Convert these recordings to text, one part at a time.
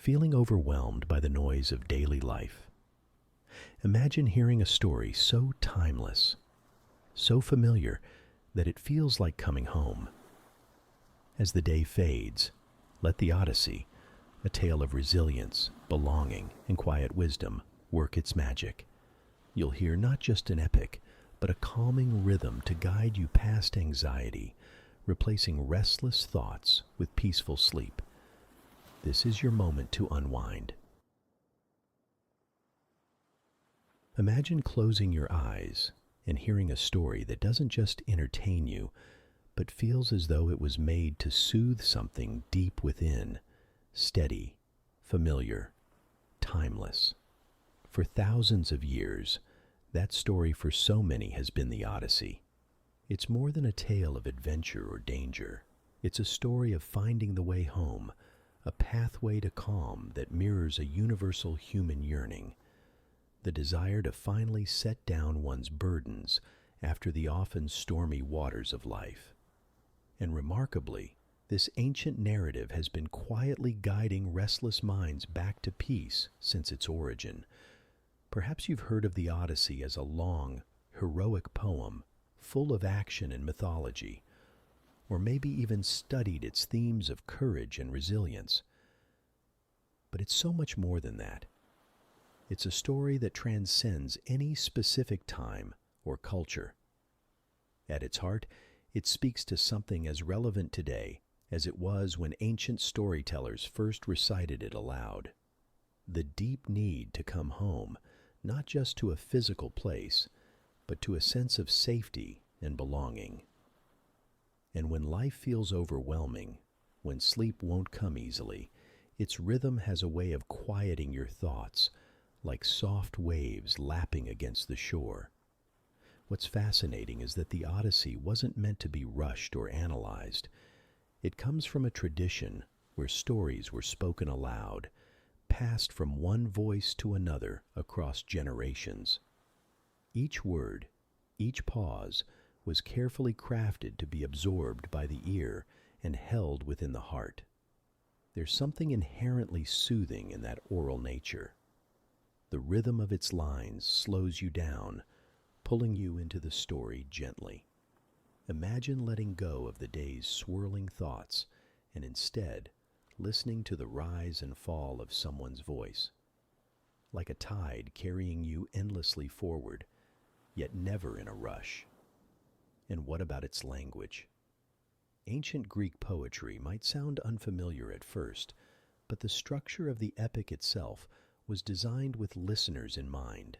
feeling overwhelmed by the noise of daily life. Imagine hearing a story so timeless, so familiar, that it feels like coming home. As the day fades, let the Odyssey, a tale of resilience, belonging, and quiet wisdom, work its magic. You'll hear not just an epic, but a calming rhythm to guide you past anxiety, replacing restless thoughts with peaceful sleep. This is your moment to unwind. Imagine closing your eyes and hearing a story that doesn't just entertain you, but feels as though it was made to soothe something deep within, steady, familiar, timeless. For thousands of years, that story for so many has been the Odyssey. It's more than a tale of adventure or danger. It's a story of finding the way home, a pathway to calm that mirrors a universal human yearning, the desire to finally set down one's burdens after the often stormy waters of life. And remarkably, this ancient narrative has been quietly guiding restless minds back to peace since its origin. Perhaps you've heard of the Odyssey as a long, heroic poem full of action and mythology, or maybe even studied its themes of courage and resilience. But it's so much more than that. It's a story that transcends any specific time or culture. At its heart, it speaks to something as relevant today as it was when ancient storytellers first recited it aloud. The deep need to come home, not just to a physical place, but to a sense of safety and belonging. And when life feels overwhelming, when sleep won't come easily, its rhythm has a way of quieting your thoughts, like soft waves lapping against the shore. What's fascinating is that the Odyssey wasn't meant to be rushed or analyzed. It comes from a tradition where stories were spoken aloud, passed from one voice to another across generations. Each word, each pause, was carefully crafted to be absorbed by the ear and held within the heart. There's something inherently soothing in that oral nature. The rhythm of its lines slows you down, pulling you into the story gently. Imagine letting go of the day's swirling thoughts and instead listening to the rise and fall of someone's voice, like a tide carrying you endlessly forward, yet never in a rush. And what about its language? Ancient Greek poetry might sound unfamiliar at first, but the structure of the epic itself was designed with listeners in mind.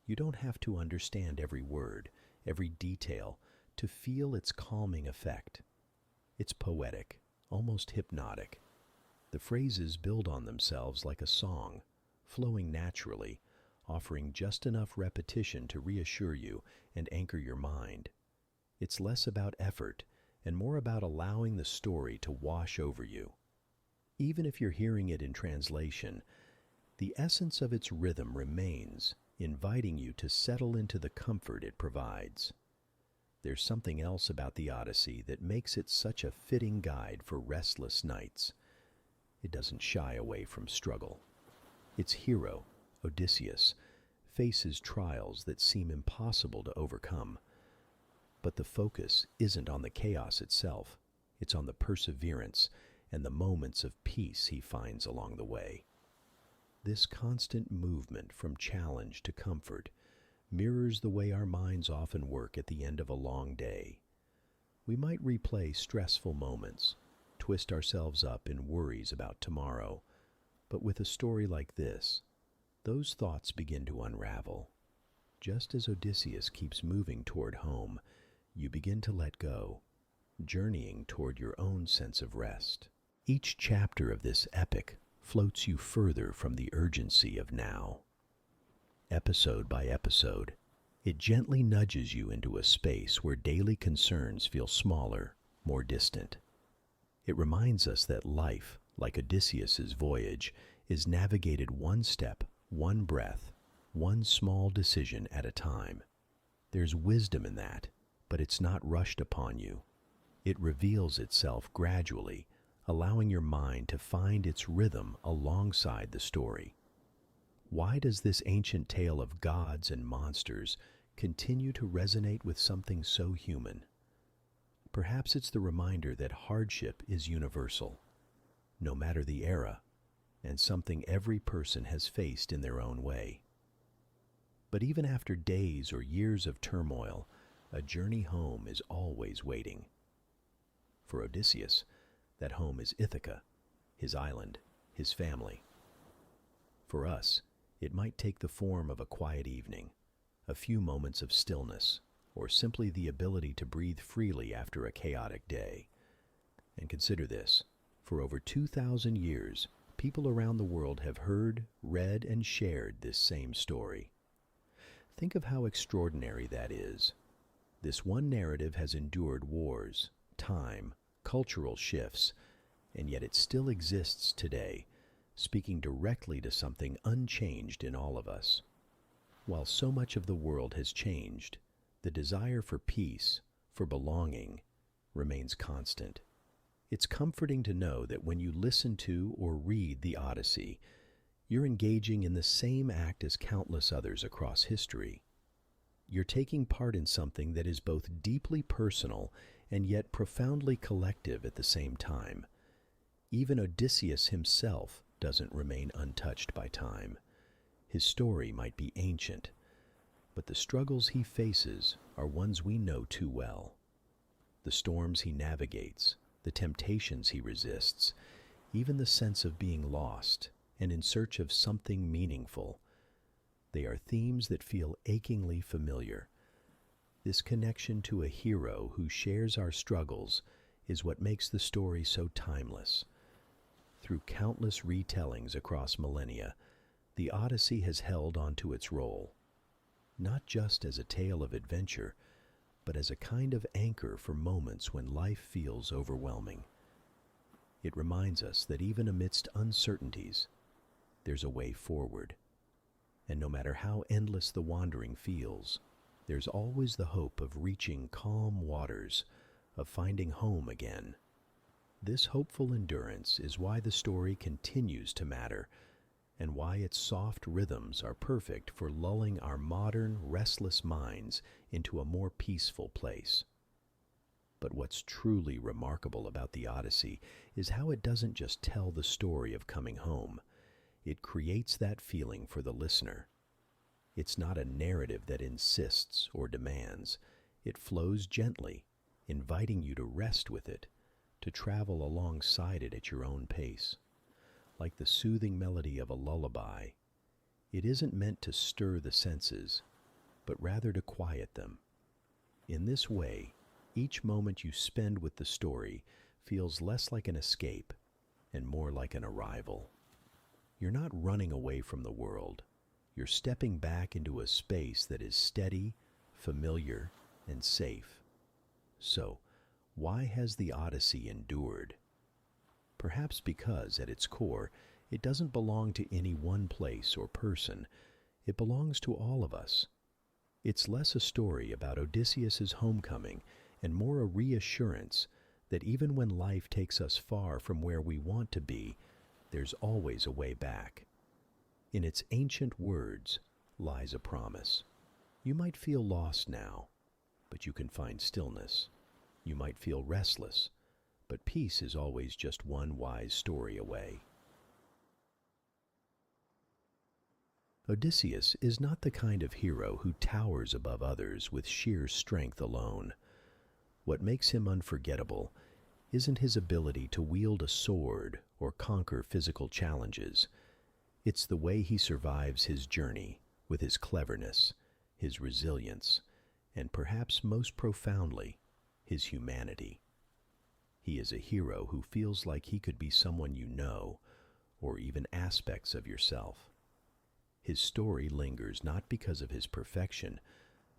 You don't have to understand every word, every detail, to feel its calming effect. It's poetic, almost hypnotic. The phrases build on themselves like a song, flowing naturally, offering just enough repetition to reassure you and anchor your mind. It's less about effort and more about allowing the story to wash over you. Even if you're hearing it in translation, the essence of its rhythm remains, inviting you to settle into the comfort it provides. There's something else about the Odyssey that makes it such a fitting guide for restless nights. It doesn't shy away from struggle. Its hero, Odysseus, faces trials that seem impossible to overcome. But the focus isn't on the chaos itself. It's on the perseverance and the moments of peace he finds along the way. This constant movement from challenge to comfort mirrors the way our minds often work at the end of a long day. We might replay stressful moments, twist ourselves up in worries about tomorrow, but with a story like this, those thoughts begin to unravel. Just as Odysseus keeps moving toward home, you begin to let go, journeying toward your own sense of rest. Each chapter of this epic floats you further from the urgency of now. Episode by episode, it gently nudges you into a space where daily concerns feel smaller, more distant. It reminds us that life, like Odysseus's voyage, is navigated one step, one breath, one small decision at a time. There's wisdom in that, but it's not rushed upon you. It reveals itself gradually, allowing your mind to find its rhythm alongside the story. Why does this ancient tale of gods and monsters continue to resonate with something so human? Perhaps it's the reminder that hardship is universal, no matter the era, and something every person has faced in their own way. But even after days or years of turmoil, a journey home is always waiting. For Odysseus, that home is Ithaca, his island, his family. For us, it might take the form of a quiet evening, a few moments of stillness, or simply the ability to breathe freely after a chaotic day. And consider this, for over 2,000 years, people around the world have heard, read, and shared this same story. Think of how extraordinary that is. This one narrative has endured wars, time, cultural shifts, and yet it still exists today, speaking directly to something unchanged in all of us. While so much of the world has changed, the desire for peace, for belonging, remains constant. It's comforting to know that when you listen to or read the Odyssey, you're engaging in the same act as countless others across history. You're taking part in something that is both deeply personal and yet profoundly collective at the same time. Even Odysseus himself doesn't remain untouched by time. His story might be ancient, but the struggles he faces are ones we know too well. The storms he navigates, the temptations he resists, even the sense of being lost and in search of something meaningful. They are themes that feel achingly familiar. This connection to a hero who shares our struggles is what makes the story so timeless. Through countless retellings across millennia, the Odyssey has held onto its role, not just as a tale of adventure, but as a kind of anchor for moments when life feels overwhelming. It reminds us that even amidst uncertainties, there's a way forward. And no matter how endless the wandering feels, there's always the hope of reaching calm waters, of finding home again. This hopeful endurance is why the story continues to matter, and why its soft rhythms are perfect for lulling our modern, restless minds into a more peaceful place. But what's truly remarkable about the Odyssey is how it doesn't just tell the story of coming home. It creates that feeling for the listener. It's not a narrative that insists or demands. It flows gently, inviting you to rest with it, to travel alongside it at your own pace. Like the soothing melody of a lullaby, it isn't meant to stir the senses, but rather to quiet them. In this way, each moment you spend with the story feels less like an escape and more like an arrival. You're not running away from the world. You're stepping back into a space that is steady, familiar, and safe. So, why has the Odyssey endured? Perhaps because, at its core, it doesn't belong to any one place or person. It belongs to all of us. It's less a story about Odysseus's homecoming and more a reassurance that even when life takes us far from where we want to be, there's always a way back. In its ancient words lies a promise. You might feel lost now, but you can find stillness. You might feel restless, but peace is always just one wise story away. Odysseus is not the kind of hero who towers above others with sheer strength alone. What makes him unforgettable isn't his ability to wield a sword or conquer physical challenges. It's the way he survives his journey with his cleverness, his resilience, and perhaps most profoundly, his humanity. He is a hero who feels like he could be someone you know, or even aspects of yourself. His story lingers not because of his perfection,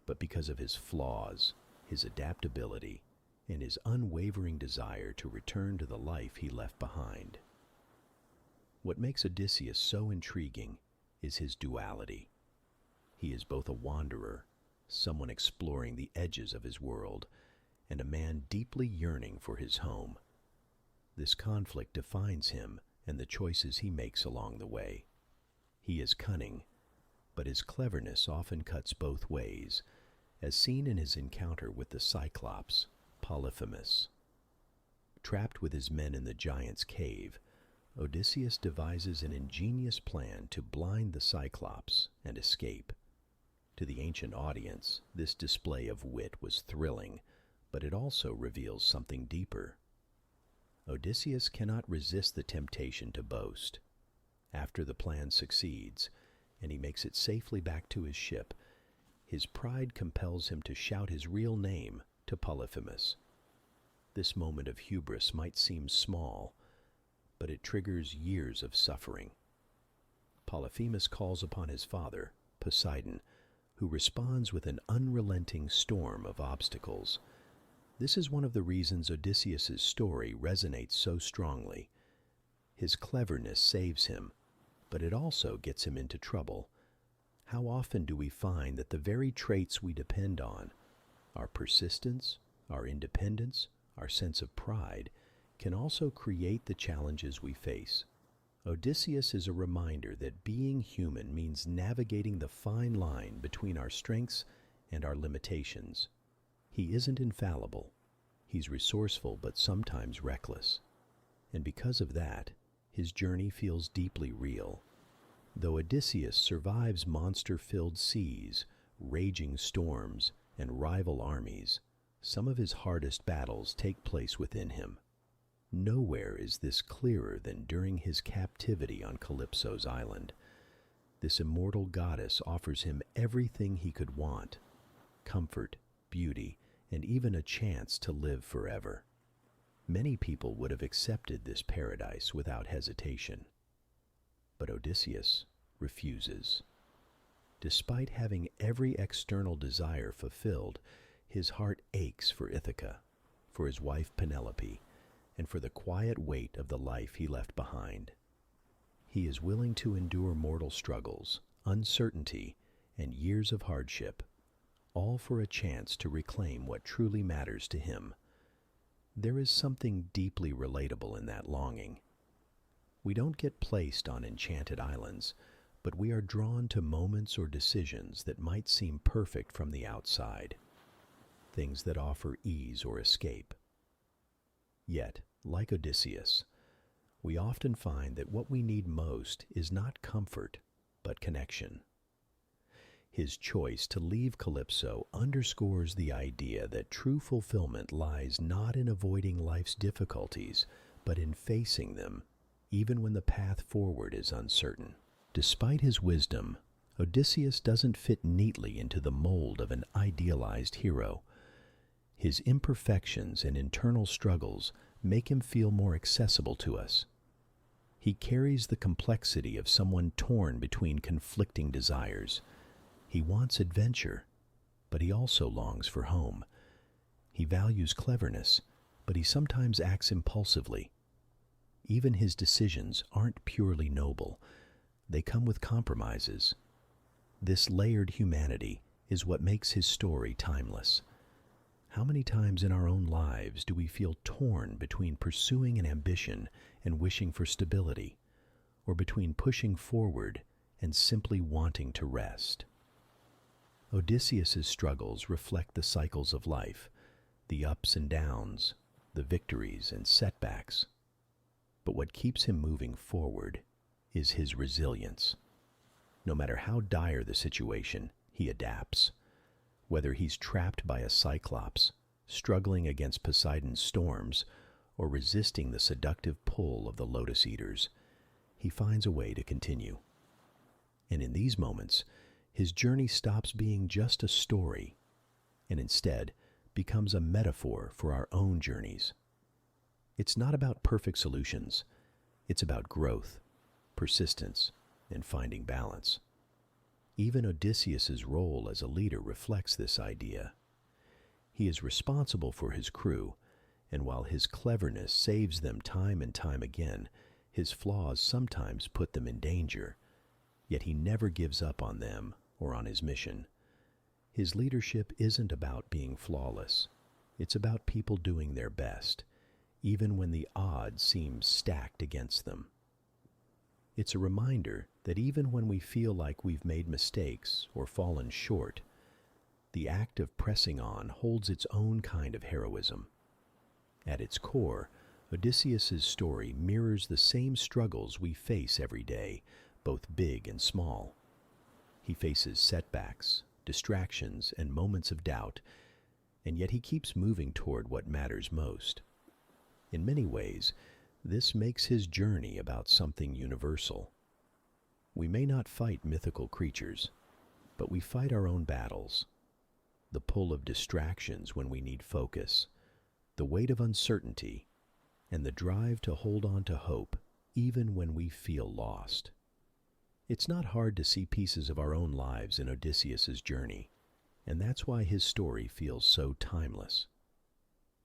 but because of his flaws, his adaptability, and his unwavering desire to return to the life he left behind. What makes Odysseus so intriguing is his duality. He is both a wanderer, someone exploring the edges of his world, and a man deeply yearning for his home. This conflict defines him and the choices he makes along the way. He is cunning, but his cleverness often cuts both ways, as seen in his encounter with the Cyclops, Polyphemus. Trapped with his men in the giant's cave, Odysseus devises an ingenious plan to blind the Cyclops and escape. To the ancient audience, this display of wit was thrilling, but it also reveals something deeper. Odysseus cannot resist the temptation to boast. After the plan succeeds, and he makes it safely back to his ship, his pride compels him to shout his real name to Polyphemus. This moment of hubris might seem small, but it triggers years of suffering. Polyphemus calls upon his father, Poseidon, who responds with an unrelenting storm of obstacles. This is one of the reasons Odysseus's story resonates so strongly. His cleverness saves him, but it also gets him into trouble. How often do we find that the very traits we depend on, our persistence, our independence, our sense of pride, can also create the challenges we face? Odysseus is a reminder that being human means navigating the fine line between our strengths and our limitations. He isn't infallible. He's resourceful but sometimes reckless. And because of that, his journey feels deeply real. Though Odysseus survives monster-filled seas, raging storms, and rival armies, some of his hardest battles take place within him. Nowhere is this clearer than during his captivity on Calypso's island. This immortal goddess offers him everything he could want: comfort, beauty, and even a chance to live forever. Many people would have accepted this paradise without hesitation. But Odysseus refuses. Despite having every external desire fulfilled, his heart aches for Ithaca, for his wife Penelope, and for the quiet weight of the life he left behind. He is willing to endure mortal struggles, uncertainty, and years of hardship, all for a chance to reclaim what truly matters to him. There is something deeply relatable in that longing. We don't get placed on enchanted islands, but we are drawn to moments or decisions that might seem perfect from the outside, things that offer ease or escape. Yet, like Odysseus, we often find that what we need most is not comfort, but connection. His choice to leave Calypso underscores the idea that true fulfillment lies not in avoiding life's difficulties, but in facing them, even when the path forward is uncertain. Despite his wisdom, Odysseus doesn't fit neatly into the mold of an idealized hero. His imperfections and internal struggles make him feel more accessible to us. He carries the complexity of someone torn between conflicting desires. He wants adventure, but he also longs for home. He values cleverness, but he sometimes acts impulsively. Even his decisions aren't purely noble. They come with compromises. This layered humanity is what makes his story timeless. How many times in our own lives do we feel torn between pursuing an ambition and wishing for stability, or between pushing forward and simply wanting to rest? Odysseus's struggles reflect the cycles of life, the ups and downs, the victories and setbacks. But what keeps him moving forward is his resilience. No matter how dire the situation, he adapts. Whether he's trapped by a Cyclops, struggling against Poseidon's storms, or resisting the seductive pull of the Lotus Eaters, he finds a way to continue. And in these moments, his journey stops being just a story, and instead becomes a metaphor for our own journeys. It's not about perfect solutions. It's about growth, persistence, and finding balance. Even Odysseus's role as a leader reflects this idea. He is responsible for his crew, and while his cleverness saves them time and time again, his flaws sometimes put them in danger. Yet he never gives up on them or on his mission. His leadership isn't about being flawless. It's about people doing their best, even when the odds seem stacked against them. It's a reminder that even when we feel like we've made mistakes or fallen short, the act of pressing on holds its own kind of heroism. At its core, Odysseus's story mirrors the same struggles we face every day, both big and small. He faces setbacks, distractions, and moments of doubt, and yet he keeps moving toward what matters most. In many ways, this makes his journey about something universal. We may not fight mythical creatures, but we fight our own battles. The pull of distractions when we need focus, the weight of uncertainty, and the drive to hold on to hope even when we feel lost. It's not hard to see pieces of our own lives in Odysseus's journey, and that's why his story feels so timeless.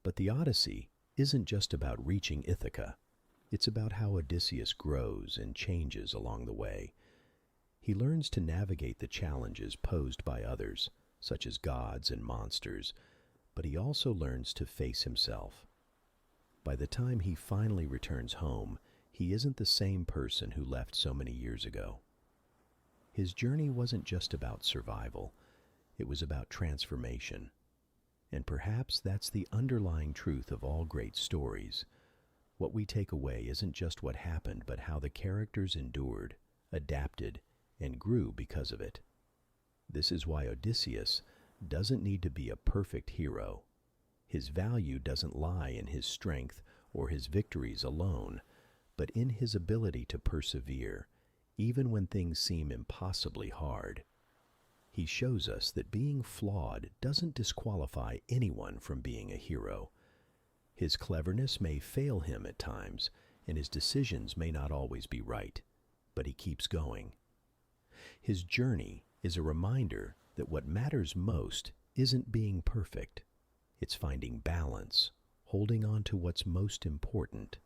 But the Odyssey isn't just about reaching Ithaca. It's about how Odysseus grows and changes along the way. He learns to navigate the challenges posed by others, such as gods and monsters, but he also learns to face himself. By the time he finally returns home, he isn't the same person who left so many years ago. His journey wasn't just about survival, it was about transformation. And perhaps that's the underlying truth of all great stories. What we take away isn't just what happened, but how the characters endured, adapted, and grew because of it. This is why Odysseus doesn't need to be a perfect hero. His value doesn't lie in his strength or his victories alone, but in his ability to persevere, even when things seem impossibly hard. He shows us that being flawed doesn't disqualify anyone from being a hero. His cleverness may fail him at times, and his decisions may not always be right, but he keeps going. His journey is a reminder that what matters most isn't being perfect. It's finding balance, holding on to what's most important,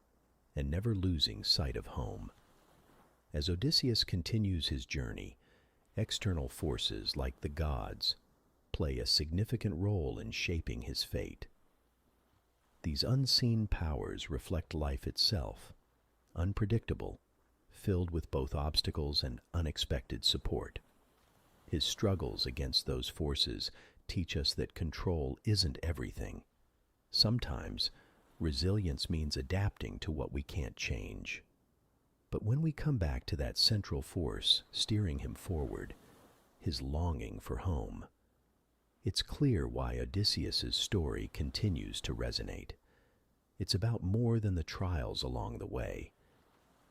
and never losing sight of home. As Odysseus continues his journey, external forces like the gods play a significant role in shaping his fate. These unseen powers reflect life itself, unpredictable, filled with both obstacles and unexpected support. His struggles against those forces teach us that control isn't everything. Sometimes, resilience means adapting to what we can't change. But when we come back to that central force steering him forward, his longing for home, it's clear why Odysseus's story continues to resonate. It's about more than the trials along the way.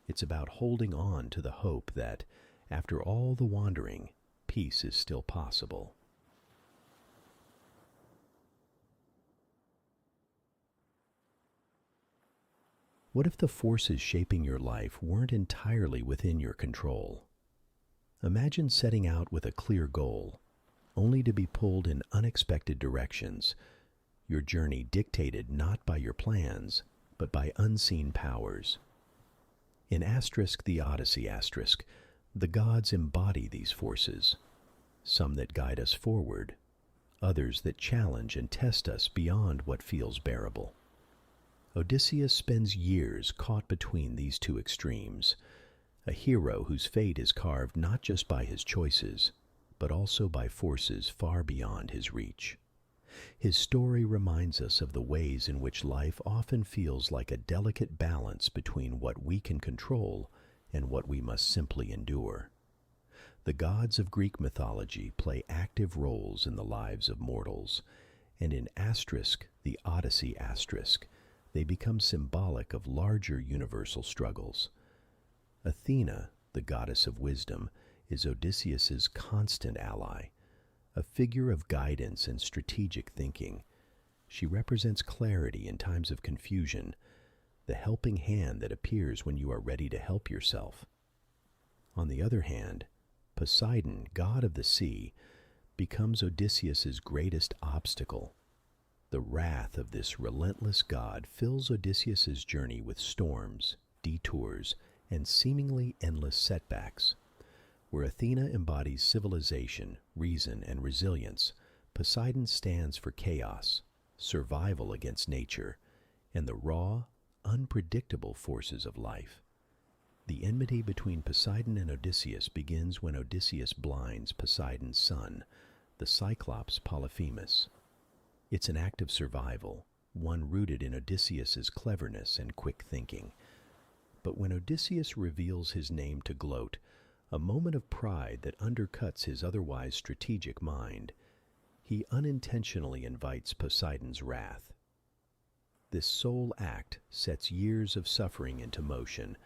It's about holding on to the hope that, after all the wandering, peace is still possible. What if the forces shaping your life weren't entirely within your control? Imagine setting out with a clear goal, only to be pulled in unexpected directions, your journey dictated not by your plans, but by unseen powers. In the Odyssey, the gods embody these forces, some that guide us forward, others that challenge and test us beyond what feels bearable. Odysseus spends years caught between these two extremes, a hero whose fate is carved not just by his choices, but also by forces far beyond his reach. His story reminds us of the ways in which life often feels like a delicate balance between what we can control and what we must simply endure. The gods of Greek mythology play active roles in the lives of mortals, and in the Odyssey, they become symbolic of larger universal struggles. Athena, the goddess of wisdom, is Odysseus's constant ally, a figure of guidance and strategic thinking. She represents clarity in times of confusion, the helping hand that appears when you are ready to help yourself. On the other hand, Poseidon, god of the sea, becomes Odysseus's greatest obstacle. The wrath of this relentless god fills Odysseus's journey with storms, detours, and seemingly endless setbacks. Where Athena embodies civilization, reason, and resilience, Poseidon stands for chaos, survival against nature, and the raw, unpredictable forces of life. The enmity between Poseidon and Odysseus begins when Odysseus blinds Poseidon's son, the Cyclops Polyphemus. It's an act of survival, one rooted in Odysseus's cleverness and quick thinking. But when Odysseus reveals his name to gloat, a moment of pride that undercuts his otherwise strategic mind, he unintentionally invites Poseidon's wrath. This sole act sets years of suffering into motion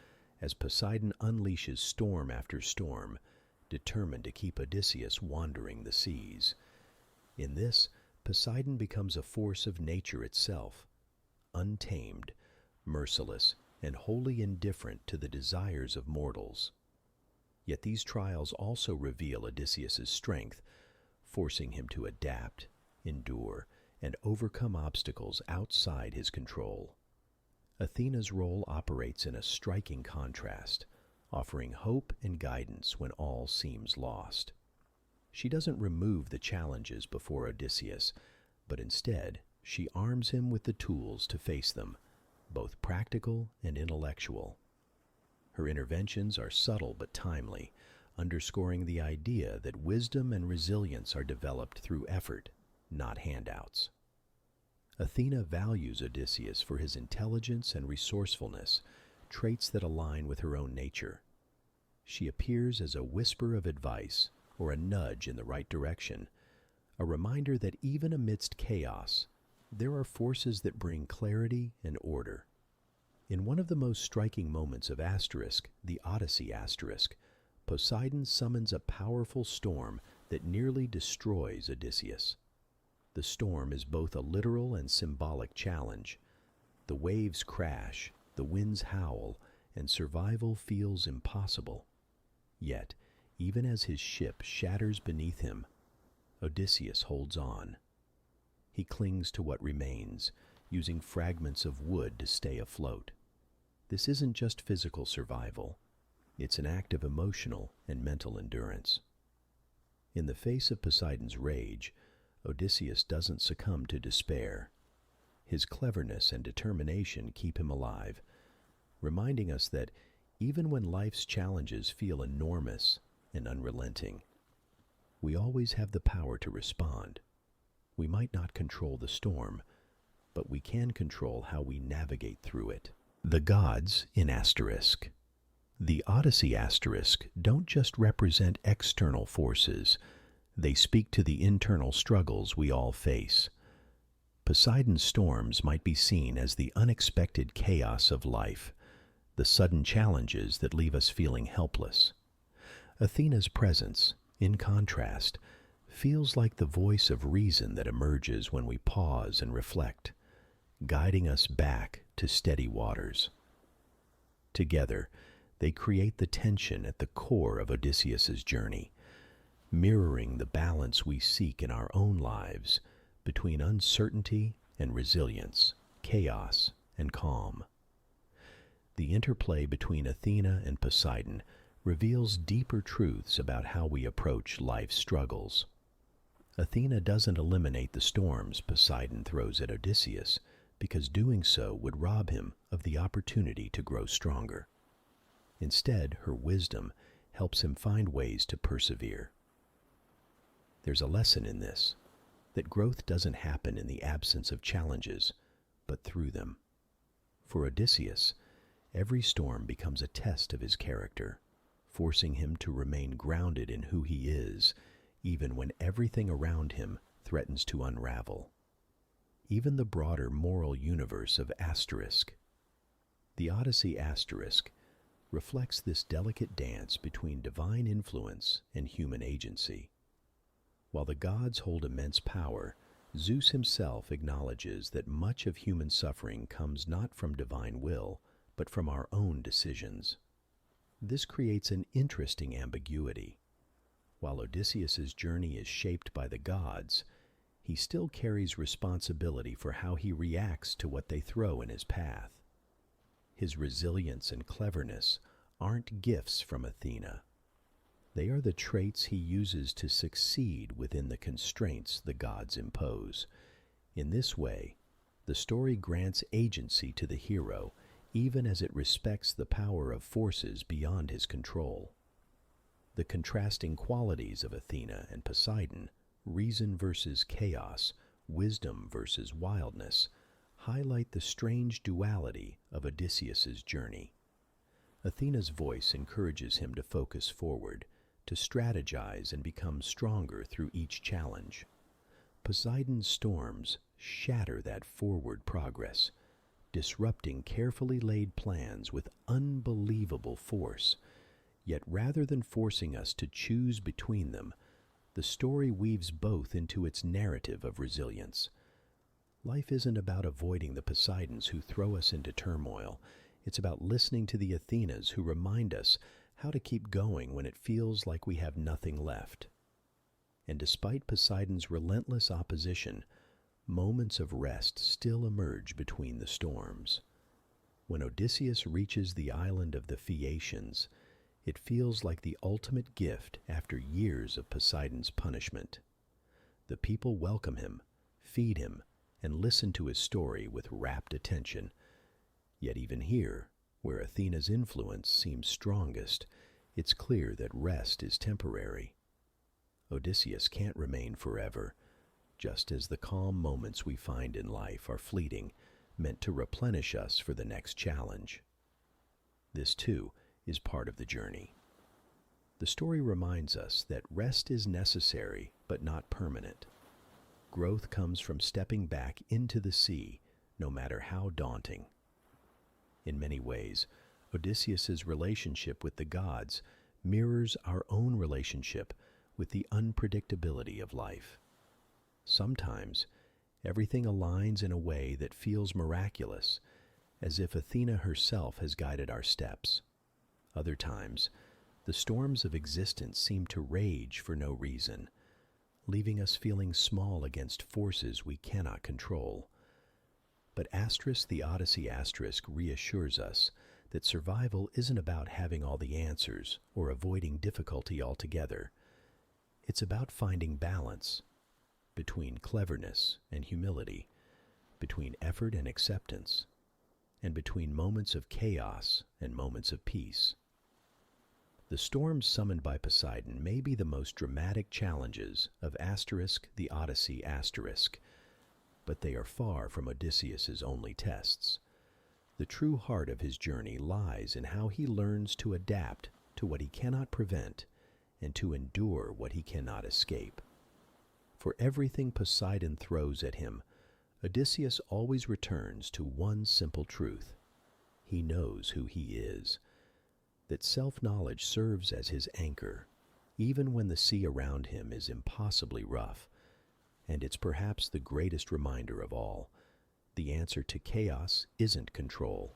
as Poseidon unleashes storm after storm, determined to keep Odysseus wandering the seas. In this, Poseidon becomes a force of nature itself, untamed, merciless, and wholly indifferent to the desires of mortals. Yet these trials also reveal Odysseus's strength, forcing him to adapt, endure, and overcome obstacles outside his control. Athena's role operates in a striking contrast, offering hope and guidance when all seems lost. She doesn't remove the challenges before Odysseus, but instead she arms him with the tools to face them, both practical and intellectual. Her interventions are subtle but timely, underscoring the idea that wisdom and resilience are developed through effort, not handouts. Athena values Odysseus for his intelligence and resourcefulness, traits that align with her own nature. She appears as a whisper of advice or a nudge in the right direction, a reminder that even amidst chaos, there are forces that bring clarity and order. In one of the most striking moments of the Odyssey, Poseidon summons a powerful storm that nearly destroys Odysseus. The storm is both a literal and symbolic challenge. The waves crash, the winds howl, and survival feels impossible. Yet, even as his ship shatters beneath him, Odysseus holds on. He clings to what remains, using fragments of wood to stay afloat. This isn't just physical survival. It's an act of emotional and mental endurance. In the face of Poseidon's rage, Odysseus doesn't succumb to despair. His cleverness and determination keep him alive, reminding us that even when life's challenges feel enormous and unrelenting, we always have the power to respond. We might not control the storm, but we can control how we navigate through it. The gods in asterisk. The Odyssey don't just represent external forces. They speak to the internal struggles we all face. Poseidon's storms might be seen as the unexpected chaos of life, the sudden challenges that leave us feeling helpless. Athena's presence, in contrast, feels like the voice of reason that emerges when we pause and reflect, guiding us back to steady waters. Together, they create the tension at the core of Odysseus's journey, mirroring the balance we seek in our own lives between uncertainty and resilience, chaos and calm. The interplay between Athena and Poseidon reveals deeper truths about how we approach life's struggles. Athena doesn't eliminate the storms Poseidon throws at Odysseus, because doing so would rob him of the opportunity to grow stronger. Instead, her wisdom helps him find ways to persevere. There's a lesson in this, that growth doesn't happen in the absence of challenges, but through them. For Odysseus, every storm becomes a test of his character, forcing him to remain grounded in who he is, even when everything around him threatens to unravel. Even the broader moral universe of the Odyssey reflects this delicate dance between divine influence and human agency. While the gods hold immense power, Zeus himself acknowledges that much of human suffering comes not from divine will, but from our own decisions. This creates an interesting ambiguity. While Odysseus's journey is shaped by the gods, he still carries responsibility for how he reacts to what they throw in his path. His resilience and cleverness aren't gifts from Athena. They are the traits he uses to succeed within the constraints the gods impose. In this way, The story grants agency to the hero, even as it respects the power of forces beyond his control. The contrasting qualities of Athena and Poseidon, reason versus chaos, wisdom versus wildness, highlight the strange duality of Odysseus's journey. Athena's voice encourages him to focus forward, to strategize and become stronger through each challenge. Poseidon's storms shatter that forward progress, disrupting carefully laid plans with unbelievable force. Yet rather than forcing us to choose between them, the story weaves both into its narrative of resilience. Life isn't about avoiding the Poseidons who throw us into turmoil. It's about listening to the Athenas who remind us how to keep going when it feels like we have nothing left. And despite Poseidon's relentless opposition, moments of rest still emerge between the storms. When Odysseus reaches the island of the Phaeacians, it feels like the ultimate gift after years of Poseidon's punishment. The people welcome him, feed him, and listen to his story with rapt attention. Yet even here, where Athena's influence seems strongest, it's clear that rest is temporary. Odysseus can't remain forever, just as the calm moments we find in life are fleeting, meant to replenish us for the next challenge. This, too, is part of the journey. The story reminds us that rest is necessary but not permanent. Growth comes from stepping back into the sea, no matter how daunting. In many ways, Odysseus's relationship with the gods mirrors our own relationship with the unpredictability of life. Sometimes, everything aligns in a way that feels miraculous, as if Athena herself has guided our steps. Other times, the storms of existence seem to rage for no reason, leaving us feeling small against forces we cannot control. But the Odyssey reassures us that survival isn't about having all the answers or avoiding difficulty altogether. It's about finding balance between cleverness and humility, between effort and acceptance, and between moments of chaos and moments of peace. The storms summoned by Poseidon may be the most dramatic challenges of the Odyssey but they are far from Odysseus's only tests. The true heart of his journey lies in how he learns to adapt to what he cannot prevent and to endure what he cannot escape. For everything Poseidon throws at him, Odysseus always returns to one simple truth. He knows who he is. That self-knowledge serves as his anchor, even when the sea around him is impossibly rough. And it's perhaps the greatest reminder of all. The answer to chaos isn't control.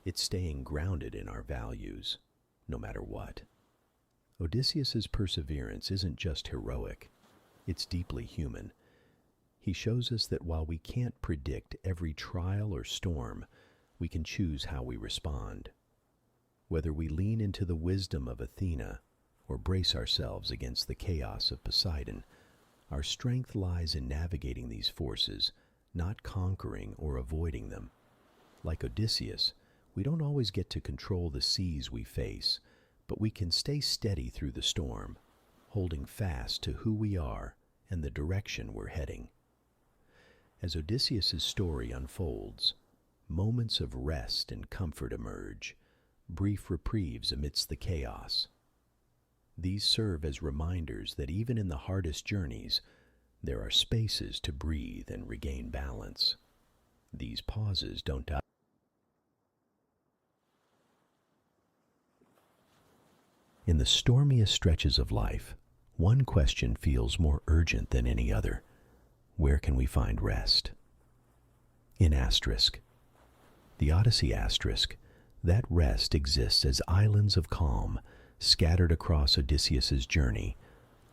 It's staying grounded in our values, no matter what. Odysseus's perseverance isn't just heroic, it's deeply human. He shows us that while we can't predict every trial or storm, we can choose how we respond. Whether we lean into the wisdom of Athena or brace ourselves against the chaos of Poseidon, our strength lies in navigating these forces, not conquering or avoiding them. Like Odysseus, we don't always get to control the seas we face, but we can stay steady through the storm, holding fast to who we are and the direction we're heading. As Odysseus's story unfolds, moments of rest and comfort emerge, brief reprieves amidst the chaos. These serve as reminders that even in the hardest journeys, there are spaces to breathe and regain balance. These pauses don't die. In the stormiest stretches of life, one question feels more urgent than any other. Where can we find rest? In the Odyssey that rest exists as islands of calm scattered across Odysseus's journey,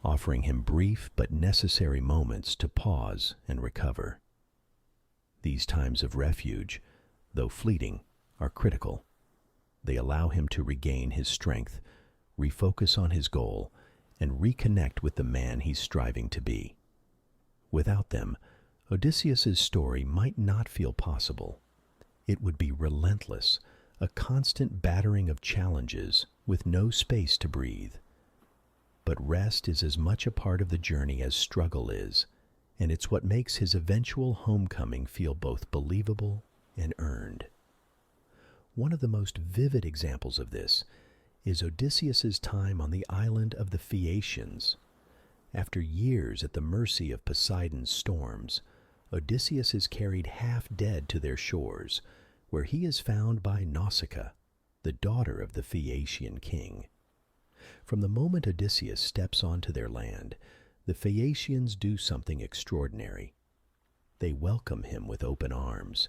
offering him brief but necessary moments to pause and recover. These times of refuge, though fleeting, are critical. They allow him to regain his strength, refocus on his goal, and reconnect with the man he's striving to be. Without them, Odysseus's story might not feel possible. It would be relentless, a constant battering of challenges with no space to breathe. But rest is as much a part of the journey as struggle is, and it's what makes his eventual homecoming feel both believable and earned. One of the most vivid examples of this is Odysseus's time on the island of the Phaeacians. After years at the mercy of Poseidon's storms, Odysseus is carried half dead to their shores, where he is found by Nausicaa, the daughter of the Phaeacian king. From the moment Odysseus steps onto their land, the Phaeacians do something extraordinary. They welcome him with open arms.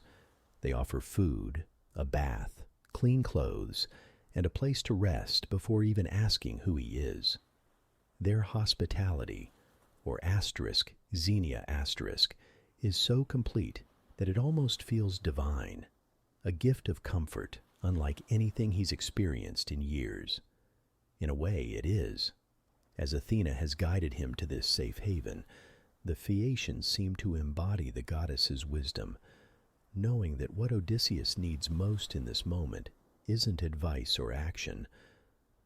They offer food, a bath, clean clothes, and a place to rest before even asking who he is. Their hospitality, or Xenia asterisk, is so complete that it almost feels divine, a gift of comfort unlike anything he's experienced in years. In a way, it is. As Athena has guided him to this safe haven, the Phaeacians seem to embody the goddess's wisdom, knowing that what Odysseus needs most in this moment isn't advice or action,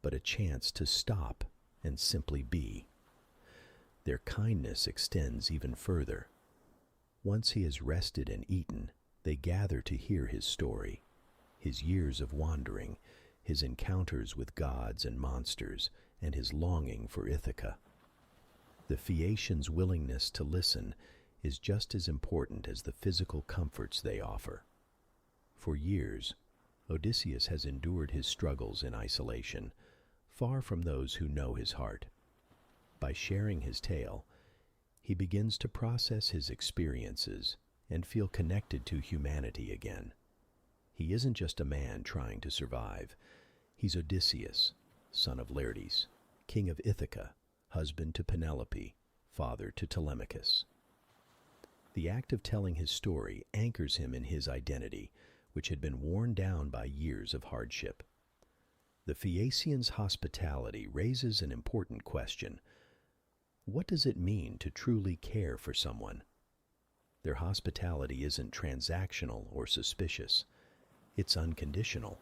but a chance to stop and simply be. Their kindness extends even further. Once he has rested and eaten, they gather to hear his story, his years of wandering, his encounters with gods and monsters, and his longing for Ithaca. The Phaeacians' willingness to listen is just as important as the physical comforts they offer. For years, Odysseus has endured his struggles in isolation, far from those who know his heart. By sharing his tale, he begins to process his experiences and feel connected to humanity again. He isn't just a man trying to survive. He's Odysseus, son of Laertes, king of Ithaca, husband to Penelope, father to Telemachus. The act of telling his story anchors him in his identity, which had been worn down by years of hardship. The Phaeacians' hospitality raises an important question. What does it mean to truly care for someone? Their hospitality isn't transactional or suspicious. It's unconditional.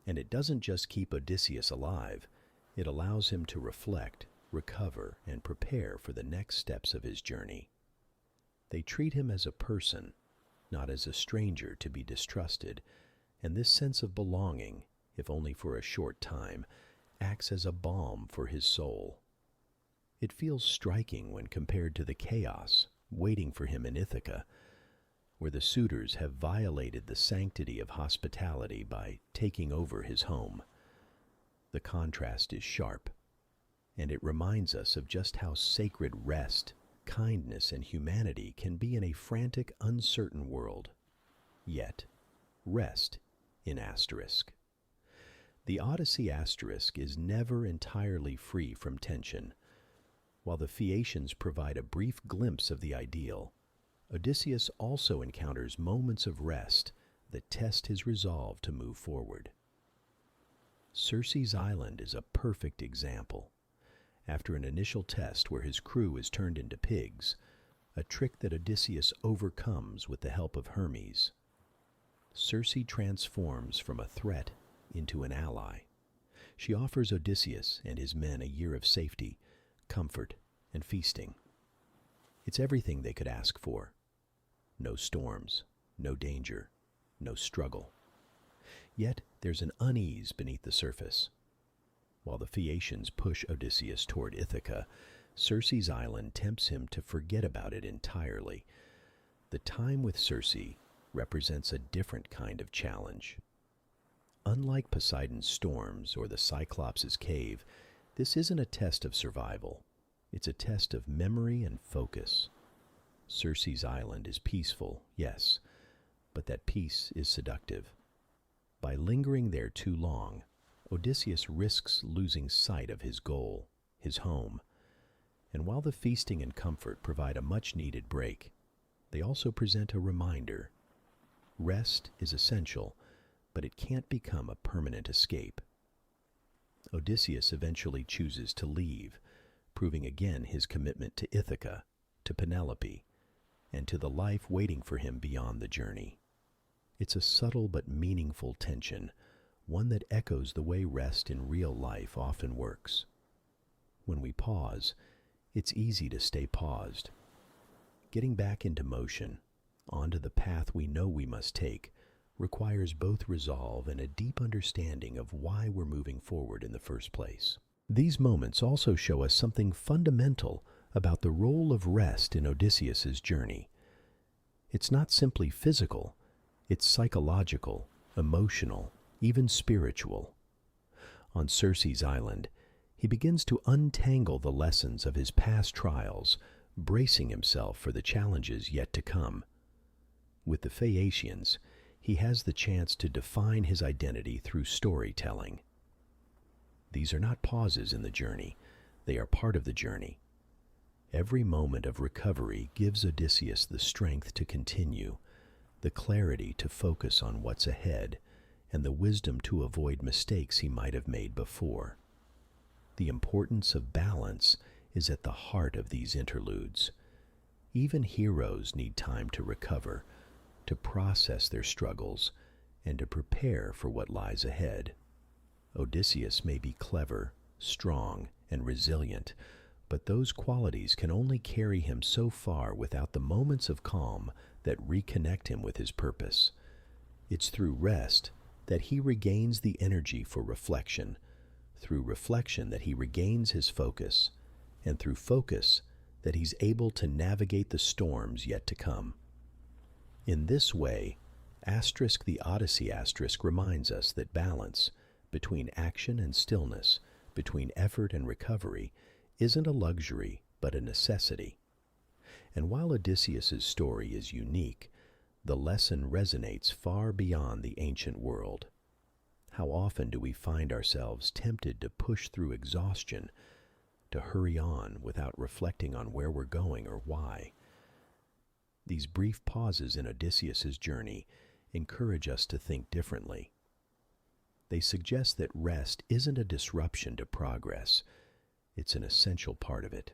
And it doesn't just keep Odysseus alive, it allows him to reflect, recover, and prepare for the next steps of his journey. They treat him as a person, not as a stranger to be distrusted, and this sense of belonging, if only for a short time, acts as a balm for his soul. It feels striking when compared to the chaos waiting for him in Ithaca, where the suitors have violated the sanctity of hospitality by taking over his home. The contrast is sharp, and it reminds us of just how sacred rest, kindness, and humanity can be in a frantic, uncertain world. Yet, rest in asterisk. The Odyssey asterisk is never entirely free from tension. While the Phaeacians provide a brief glimpse of the ideal, Odysseus also encounters moments of rest that test his resolve to move forward. Circe's Island is a perfect example. After an initial test where his crew is turned into pigs, a trick that Odysseus overcomes with the help of Hermes, Circe transforms from a threat into an ally. She offers Odysseus and his men a year of safety, comfort, and feasting. It's everything they could ask for. No storms, no danger, no struggle. Yet there's an unease beneath the surface. While the Phaeacians push Odysseus toward Ithaca, Circe's Island tempts him to forget about it entirely. The time with Circe represents a different kind of challenge. Unlike Poseidon's storms or the Cyclops' cave, this isn't a test of survival. It's a test of memory and focus. Circe's Island is peaceful, yes, but that peace is seductive. By lingering there too long, Odysseus risks losing sight of his goal, his home. And while the feasting and comfort provide a much-needed break, they also present a reminder. Rest is essential, but it can't become a permanent escape. Odysseus eventually chooses to leave, proving again his commitment to Ithaca, to Penelope, and to the life waiting for him beyond the journey. It's a subtle but meaningful tension, one that echoes the way rest in real life often works. When we pause, it's easy to stay paused. Getting back into motion, onto the path we know we must take, requires both resolve and a deep understanding of why we're moving forward in the first place. These moments also show us something fundamental about the role of rest in Odysseus's journey. It's not simply physical, it's psychological, emotional, even spiritual. On Circe's island, he begins to untangle the lessons of his past trials, bracing himself for the challenges yet to come. With the Phaeacians, he has the chance to define his identity through storytelling. These are not pauses in the journey, they are part of the journey. Every moment of recovery gives Odysseus the strength to continue, the clarity to focus on what's ahead, and the wisdom to avoid mistakes he might have made before. The importance of balance is at the heart of these interludes. Even heroes need time to recover, to process their struggles, and to prepare for what lies ahead. Odysseus may be clever, strong, and resilient, but those qualities can only carry him so far without the moments of calm that reconnect him with his purpose. It's through rest that he regains the energy for reflection, through reflection that he regains his focus, and through focus that he's able to navigate the storms yet to come. In this way, the Odyssey reminds us that balance between action and stillness, between effort and recovery, isn't a luxury but a necessity. And while Odysseus's story is unique, the lesson resonates far beyond the ancient world. How often do we find ourselves tempted to push through exhaustion, to hurry on without reflecting on where we're going or why? These brief pauses in Odysseus's journey encourage us to think differently. They suggest that rest isn't a disruption to progress, it's an essential part of it.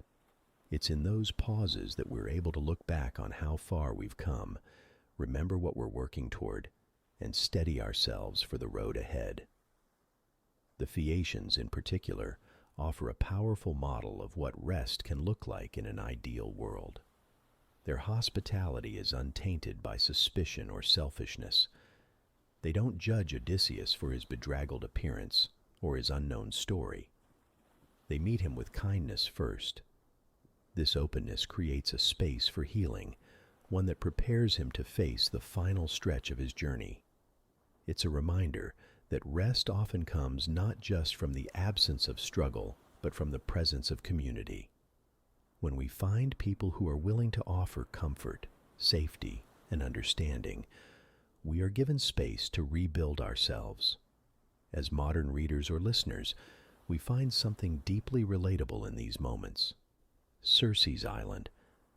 It's in those pauses that we're able to look back on how far we've come, remember what we're working toward, and steady ourselves for the road ahead. The Phaeacians, in particular, offer a powerful model of what rest can look like in an ideal world. Their hospitality is untainted by suspicion or selfishness. They don't judge Odysseus for his bedraggled appearance or his unknown story. They meet him with kindness first. This openness creates a space for healing, one that prepares him to face the final stretch of his journey. It's a reminder that rest often comes not just from the absence of struggle, but from the presence of community. When we find people who are willing to offer comfort, safety, and understanding, we are given space to rebuild ourselves. As modern readers or listeners, we find something deeply relatable in these moments. Circe's island,